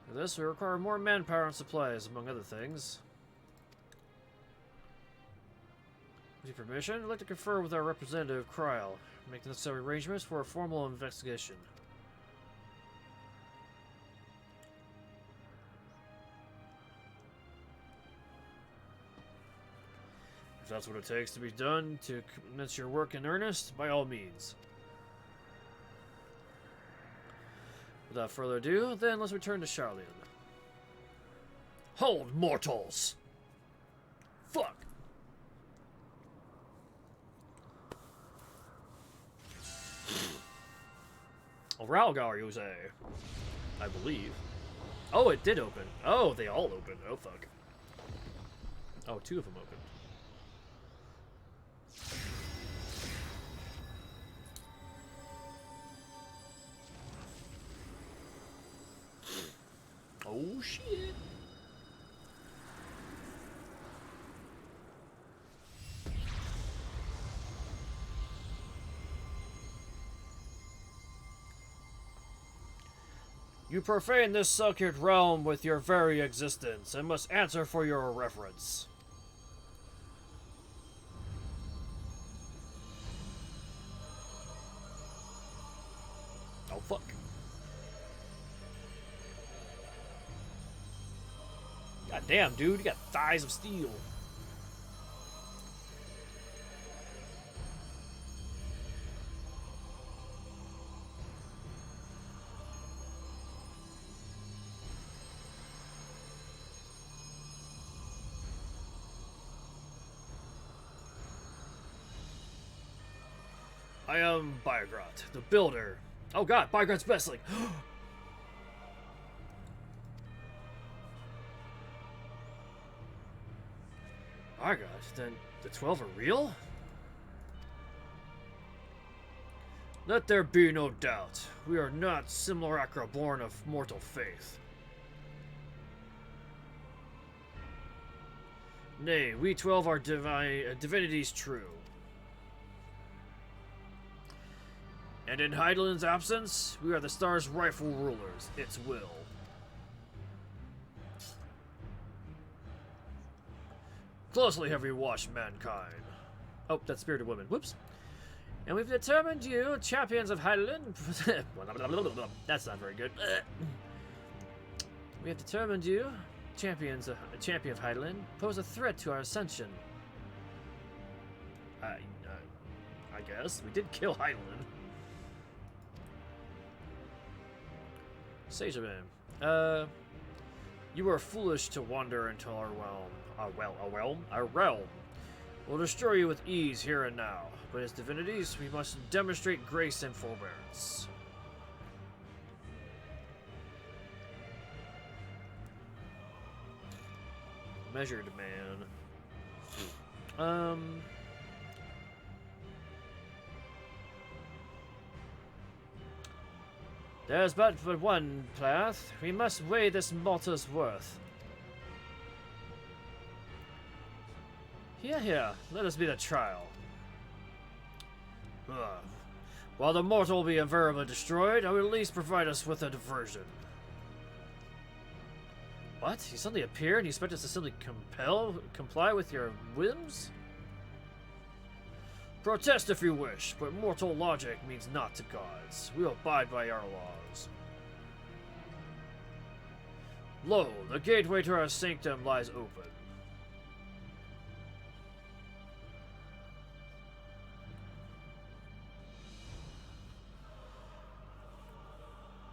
For this, we require more manpower and supplies, among other things. With your permission, I'd like to confer with our representative, Kryl. Make the necessary arrangements for a formal investigation. If that's what it takes to be done to commence your work in earnest, by all means. Without further ado, then let's return to Charlian. Hold, mortals! Fuck! A Ralgar, you say? I believe. Oh, it did open. Oh, they all opened. Oh, fuck. Oh, two of them opened. Oh, shit. You profane this sacred realm with your very existence and must answer for your irreverence. Oh, fuck. God damn, dude, you got thighs of steel. I am Biogrot, the builder. Oh god, Biogrot's bestling. Biogrot, then the 12 are real? Let there be no doubt. We are not simulacra born of mortal faith. Nay, we 12 are divinities true. And in Heidelin's absence, we are the star's rightful rulers, its will. Closely have we watched mankind. Oh, that's Spirited Woman. Whoops. And we've determined you, champions of Heidelin. That's not very good. We have determined you, champion of Heidelin, pose a threat to our ascension. I guess. We did kill Heidelin. Sageman, you were foolish to wander into our realm. Our realm. We'll destroy you with ease here and now, but as divinities, we must demonstrate grace and forbearance. Measured man. There's but one path. We must weigh this mortal's worth. Here, let us be the trial. While the mortal will be invariably destroyed, I will at least provide us with a diversion. What? He suddenly appeared and you expect us to simply comply with your whims? Protest if you wish, but mortal logic means naught to gods. We abide by our laws. Lo, the gateway to our sanctum lies open.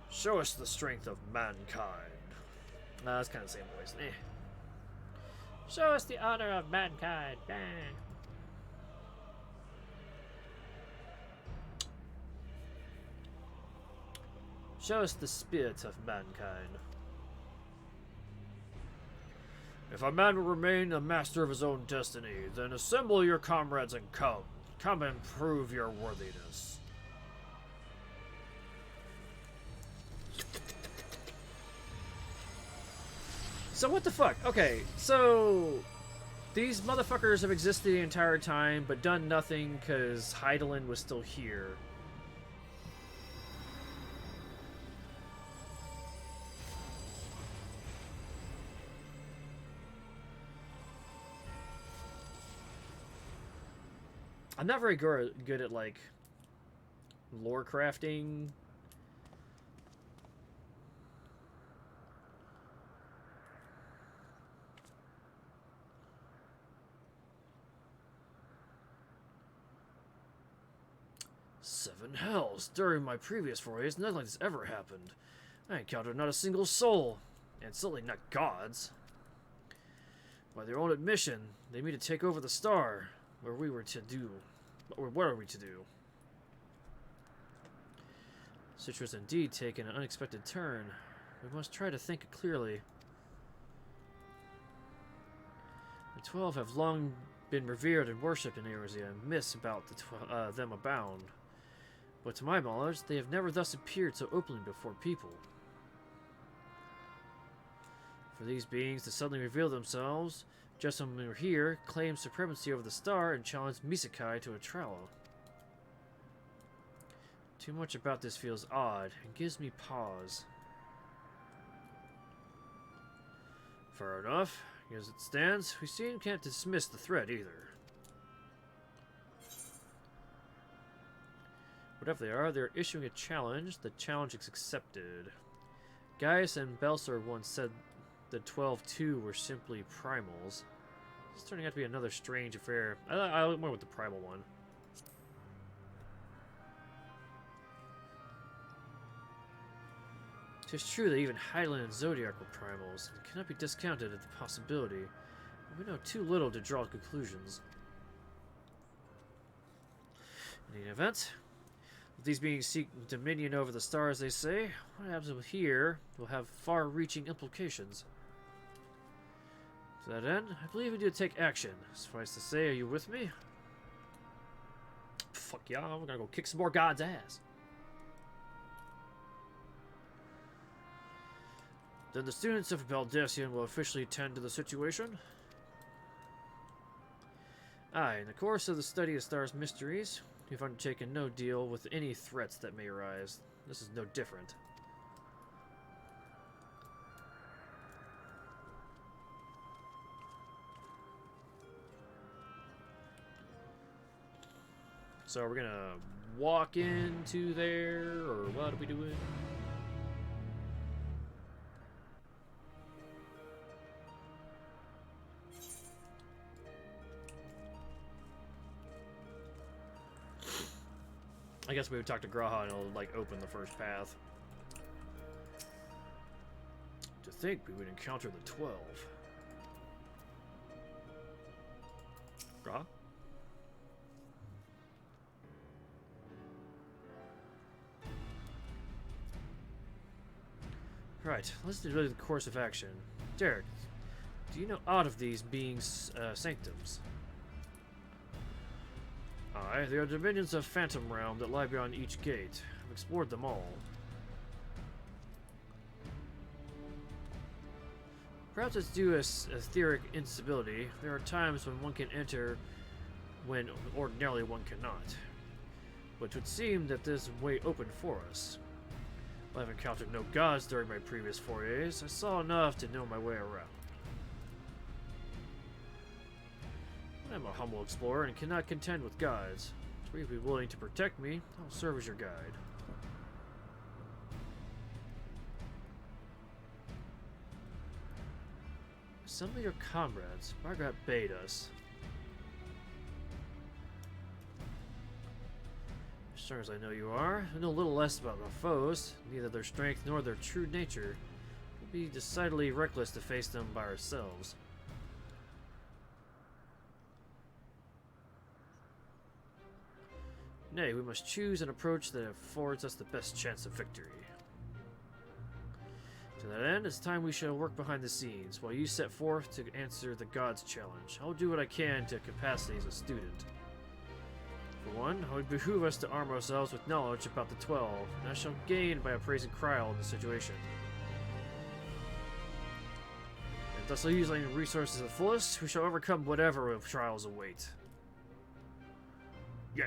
Show us the strength of mankind. Nah, that's kind of the same voice. Show us the honor of mankind. Show us the spirit of mankind. If a man will remain a master of his own destiny, then assemble your comrades and come. Come and prove your worthiness. So what the fuck? Okay, so These motherfuckers have existed the entire time, but done nothing because Heidelin was still here. I'm not very good at, like, lore crafting. Seven hells. During my previous forays, nothing like this ever happened. I encountered not a single soul, and certainly not gods. By their own admission, they mean to take over the star, where we were to do. Or what are we to do? Citrus has indeed taken an unexpected turn. We must try to think clearly. The 12 have long been revered and worshipped in Eorzea, and myths about them abound. But to my knowledge, they have never thus appeared so openly before people. For these beings to suddenly reveal themselves, just when we were here, claim supremacy over the star, and challenge Misakai to a trial. Too much about this feels odd, and gives me pause. Fair enough. As it stands, we can't dismiss the threat either. Whatever they are, they're issuing a challenge. The challenge is accepted. Gaius and Belsar once said the 12-2 were simply primals. It's turning out to be another strange affair. I went with the primal one. Tis true that even Heidelin and Zodiac were primals. It cannot be discounted as the possibility. But we know too little to draw conclusions. In any event, if these beings seek dominion over the stars, they say, what happens here will have far-reaching implications. To that end, I believe we need to take action. Suffice to say, are you with me? Fuck yeah, we're gonna go kick some more God's ass. Then the students of Baldesion will officially attend to the situation. Aye, in the course of the study of stars' mysteries, we've undertaken no deal with any threats that may arise. This is no different. So we're gonna walk into there, or what are we doing? I guess we would talk to Graha and it'll, like, open the first path. To think we would encounter the 12. Graha? Right, let's do the course of action. Derek, do you know aught of these beings' sanctums? Aye, they are dominions of Phantom Realm that lie beyond each gate. I've explored them all. Perhaps it's due to etheric instability. There are times when one can enter when ordinarily one cannot. But it would seem that there's a way open for us. While I've encountered no gods during my previous forays, I saw enough to know my way around. I'm a humble explorer and cannot contend with guides. If you be willing to protect me, I'll serve as your guide. Assemble your comrades. Margaret bade us. As sure as I know you are, I know a little less about our foes. Neither their strength nor their true nature. It would be decidedly reckless to face them by ourselves. Nay, we must choose an approach that affords us the best chance of victory. To that end, it's time we shall work behind the scenes, while you set forth to answer the God's challenge. I'll do what I can to capacity as a student. For one, it would behoove us to arm ourselves with knowledge about the 12, and I shall gain by appraising Kryl in the situation. thus using resources to the fullest, we shall overcome whatever trials await. Yeah.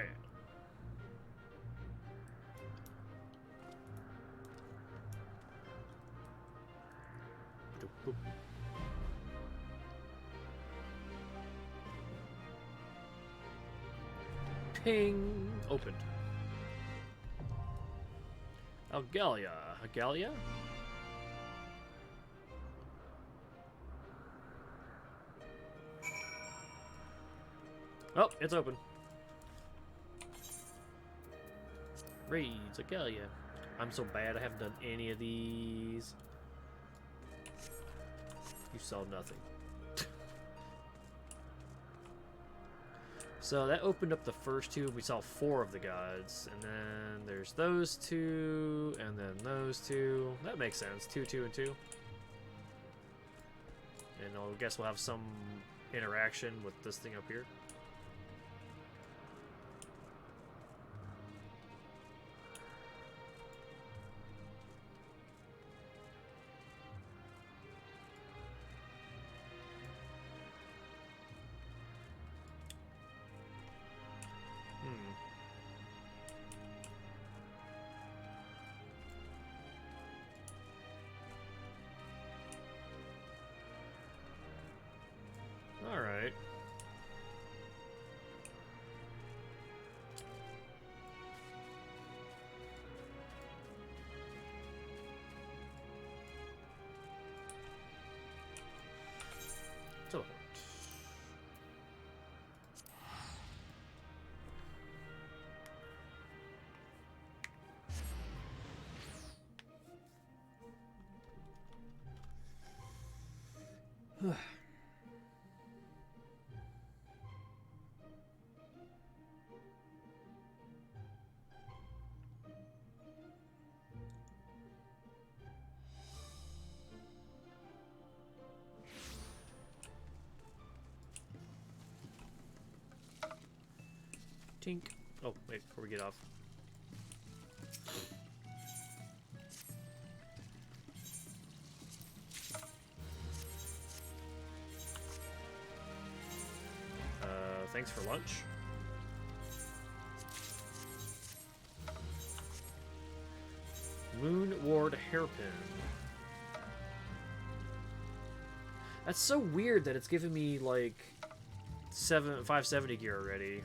Ping! Opened. Algalia. Algalia? Oh, it's open. Raids, Algalia. I'm so bad I haven't done any of these. You saw nothing. So that opened up the first two. We saw 4 of the gods. And then there's those 2. And then those 2. That makes sense. 2, 2, and 2. And I guess we'll have some interaction with this thing up here. Alright. Teleport. Tink. Oh, wait, before we get off. Thanks for lunch. Moon Ward Hairpin. That's so weird that it's giving me like 570 gear already.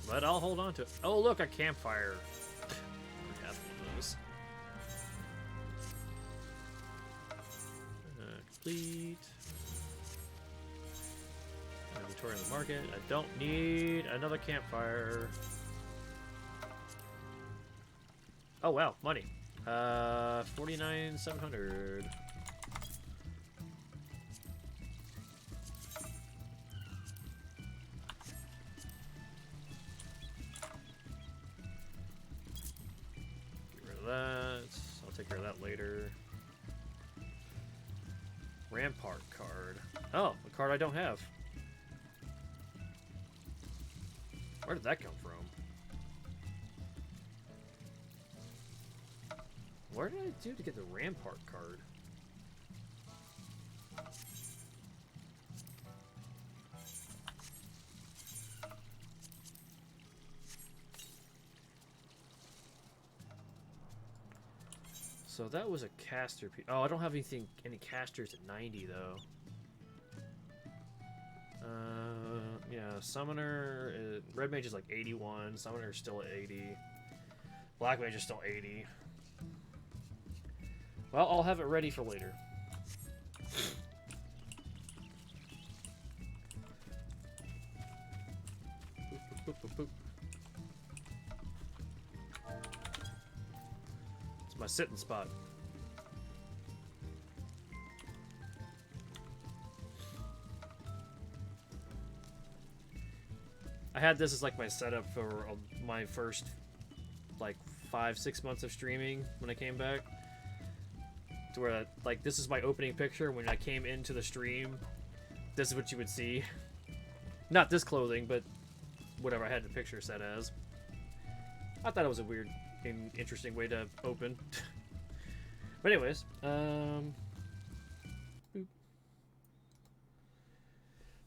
But I'll hold on to it. Oh, look, a campfire. I have one of those. Complete. Inventory in the market. I don't need another campfire. Oh, wow, money. 49,700. That. I'll take care of that later. Rampart card. Oh, a card I don't have. Where did that come from? What did I do to get the Rampart card? So that was a caster piece. Oh, I don't have any casters at 90 though. Yeah, summoner. Red mage is like 81. Summoner is still at 80. Black mage is still 80. Well, I'll have it ready for later. Boop, boop, boop, boop. It's my sitting spot. I had this as like my setup for my first like 5-6 months of streaming when I came back. To where like this is my opening picture when I came into the stream. This is what you would see. Not this clothing, but whatever I had the picture set as. I thought it was a weird and interesting way to open. But anyways, boop.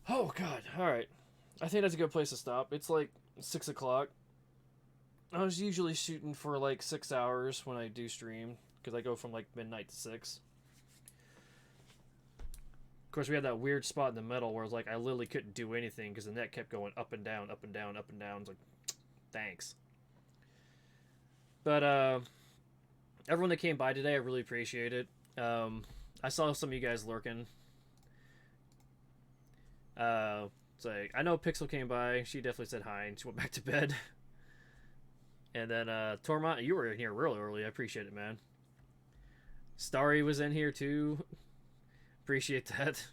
Oh god, alright. I think that's a good place to stop. It's like 6 o'clock. I was usually shooting for like 6 hours when I do stream, because I go from like midnight to 6. Of course, we had that weird spot in the middle where it's like I literally couldn't do anything because the net kept going up and down, up and down, up and down. It's like, thanks. But everyone that came by today, I really appreciate it. I saw some of you guys lurking. It's like, I know Pixel came by. She definitely said hi, and she went back to bed. And then Tormont, you were in here real early. I appreciate it, man. Starry was in here too. Appreciate that.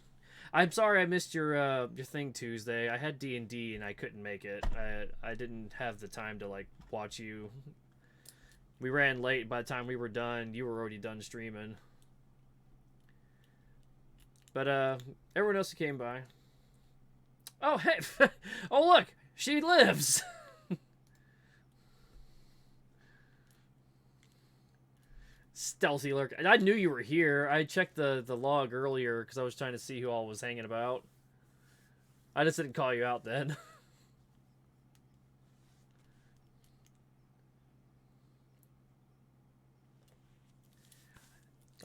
I'm sorry I missed your thing Tuesday. I had D&D and I couldn't make it. I didn't have the time to like watch you. We ran late. By the time we were done, you were already done streaming. But everyone else who came by. Oh hey, oh look, she lives. Stealthy lurk. I knew you were here. I checked the log earlier because I was trying to see who all was hanging about. I just didn't call you out then.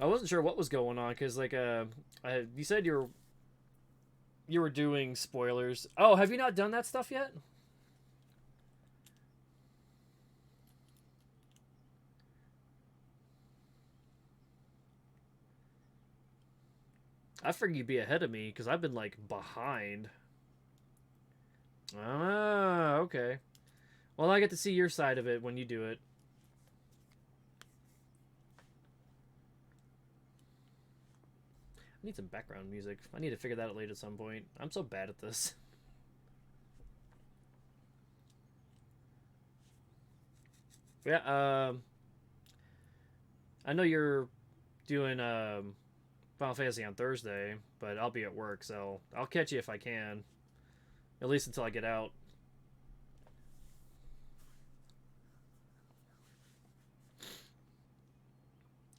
I wasn't sure what was going on because like you said you were doing spoilers. Oh, have you not done that stuff yet? I figured you'd be ahead of me because I've been like behind. Ah, okay. Well, I get to see your side of it when you do it. I need some background music. I need to figure that out later at some point. I'm so bad at this. Yeah, I know you're doing Final Fantasy on Thursday, but I'll be at work, so I'll catch you if I can. At least until I get out.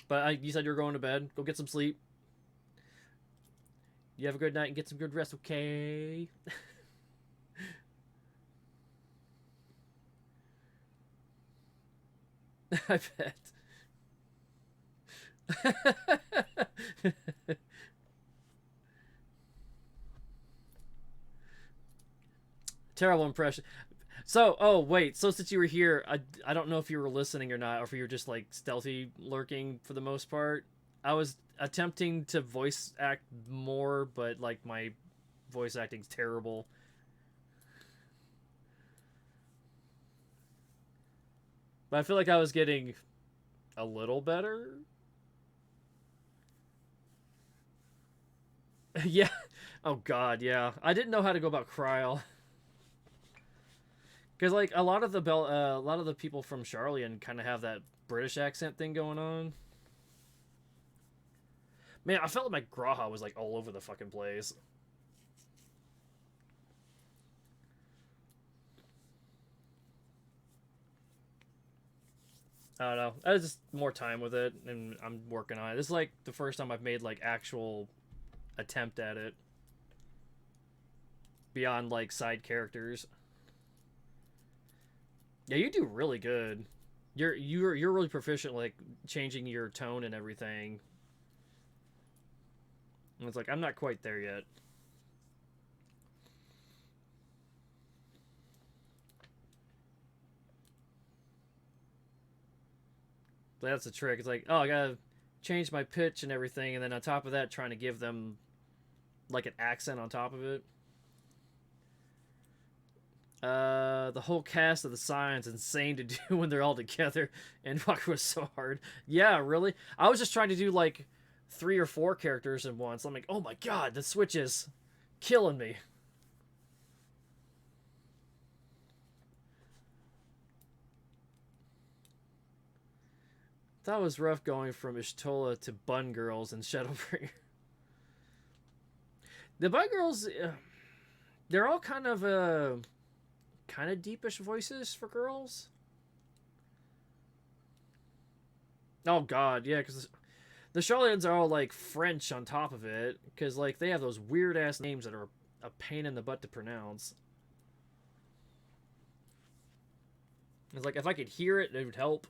But you said you were going to bed. Go get some sleep. You have a good night and get some good rest, okay? I bet. Terrible impression. So, oh wait, so since you were here, I don't know if you were listening or not, or if you were just like stealthy lurking for the most part. I was attempting to voice act more, but like my voice acting's terrible. But I feel like I was getting a little better. Yeah. Oh god, yeah. I didn't know how to go about Kryl. Because like a lot of the people from Charlian kind of have that British accent thing going on. Man, I felt like my Graha was like all over the fucking place. I don't know. I was just more time with it, and I'm working on it. This is like the first time I've made like actual attempt at it beyond like side characters. Yeah, you do really good. You're really proficient, like changing your tone and everything. And it's like I'm not quite there yet. But that's the trick. It's like, oh, I gotta change my pitch and everything, and then on top of that, trying to give them like an accent on top of it. The whole cast of the Scions insane to do when they're all together, and fuck was so hard. Yeah, really. I was just trying to do like 3 or 4 characters at once. I'm like, oh my god, the Switch is killing me. That was rough going from Ishtola to Bun Girls and Shadowbringers. The Bun Girls, they're all kind of deepish voices for girls. Oh god, yeah, because The Charlatans are all like French on top of it, because like they have those weird ass names that are a pain in the butt to pronounce. It's like if I could hear it, it would help.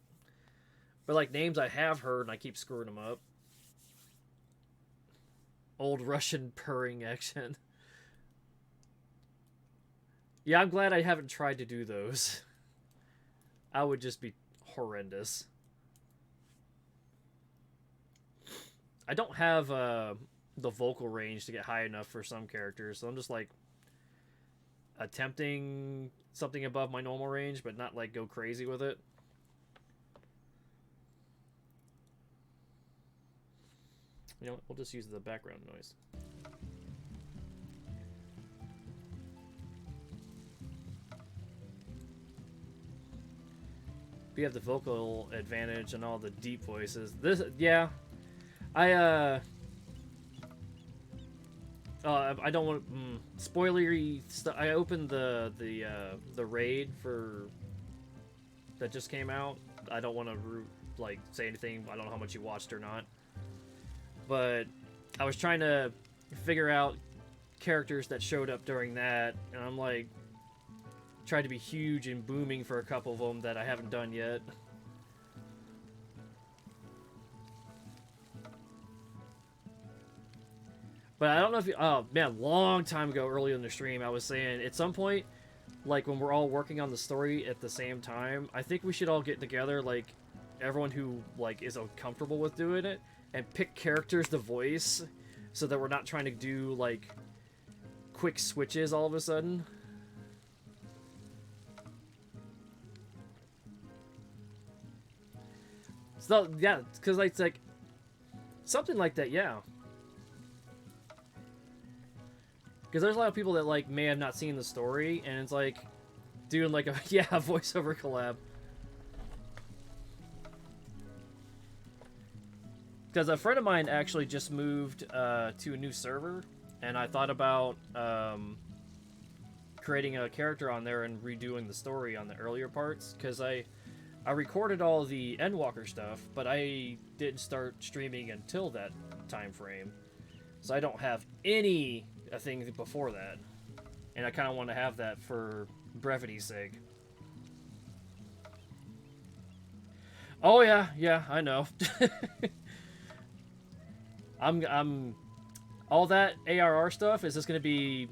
But like names I have heard and I keep screwing them up. Old Russian purring accent. Yeah, I'm glad I haven't tried to do those. I would just be horrendous. I don't have the vocal range to get high enough for some characters, so I'm just like attempting something above my normal range, but not like go crazy with it. You know what? We'll just use the background noise. We have the vocal advantage and all the deep voices. This, yeah, I don't want spoilery stuff. I opened the raid for that just came out. I don't want to like say anything. I don't know how much you watched or not, but I was trying to figure out characters that showed up during that, and I'm like tried to be huge and booming for a couple of them that I haven't done yet. But I don't know if you... Oh, man, long time ago, earlier in the stream, I was saying, at some point, like, when we're all working on the story at the same time, I think we should all get together, like, everyone who, like, is comfortable with doing it, and pick characters to voice, so that we're not trying to do, like, quick switches all of a sudden. So, yeah, because, like, it's like... Something like that, yeah. Because there's a lot of people that, like, may have not seen the story, and it's like, doing, like, a, yeah, voiceover collab. Because a friend of mine actually just moved to a new server, and I thought about creating a character on there and redoing the story on the earlier parts, because I recorded all the Endwalker stuff, but I didn't start streaming until that time frame. So I don't have any thing before that. And I kind of want to have that for brevity's sake. Oh yeah, yeah, I know. I'm all that ARR stuff is just going to be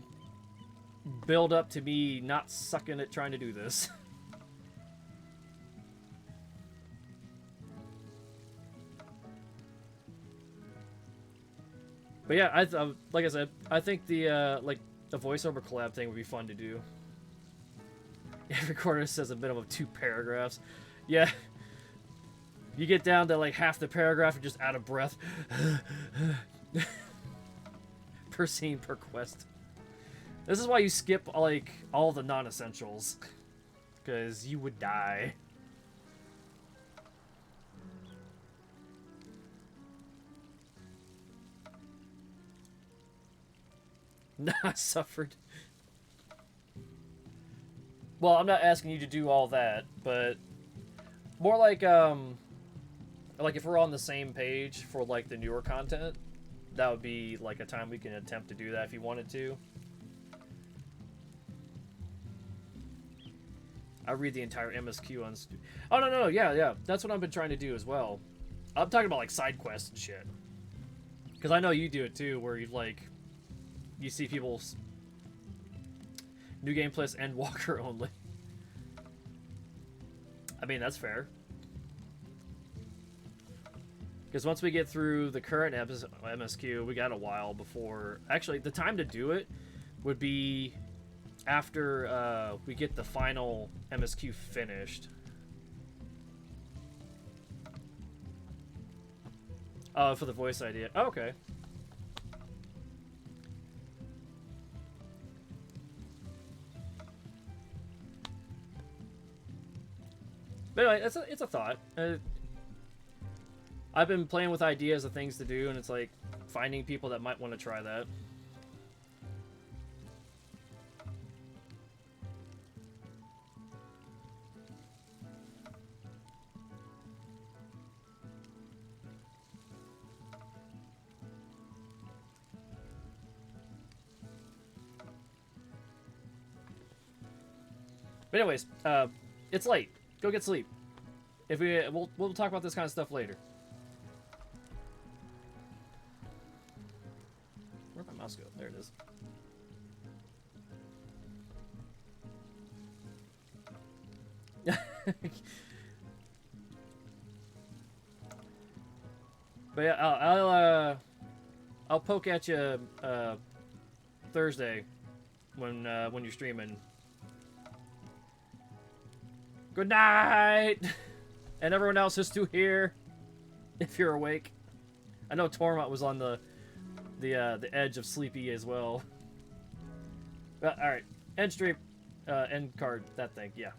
build up to me not sucking at trying to do this. But yeah, like I said, I think the like the voiceover collab thing would be fun to do. Every quarter says a minimum of 2 paragraphs. Yeah, you get down to like half the paragraph and just out of breath. Per scene, per quest. This is why you skip like all the non-essentials, because you would die. Nah, I suffered. Well, I'm not asking you to do all that, but more like if we're on the same page for like the newer content, that would be like a time we can attempt to do that if you wanted to. I read the entire MSQ on... Oh, no, yeah, that's what I've been trying to do as well. I'm talking about like side quests and shit. Because I know you do it too, where you like... You see people's New Game Plus Endwalker only. I mean, that's fair. Because once we get through the current MSQ, we got a while before... Actually, the time to do it would be after we get the final MSQ finished. Oh, for the voice idea. Oh, okay. But anyway, it's a thought. I've been playing with ideas of things to do, and it's like finding people that might want to try that. But anyways, it's late. Go get sleep. If we'll talk about this kind of stuff later. Where'd my mouse go? There it is. But yeah, I'll poke at you Thursday when you're streaming. Good night, and everyone else is still here, if you're awake. I know Tormont was on the edge of sleepy as well. All right, end stream, end card, that thing, yeah.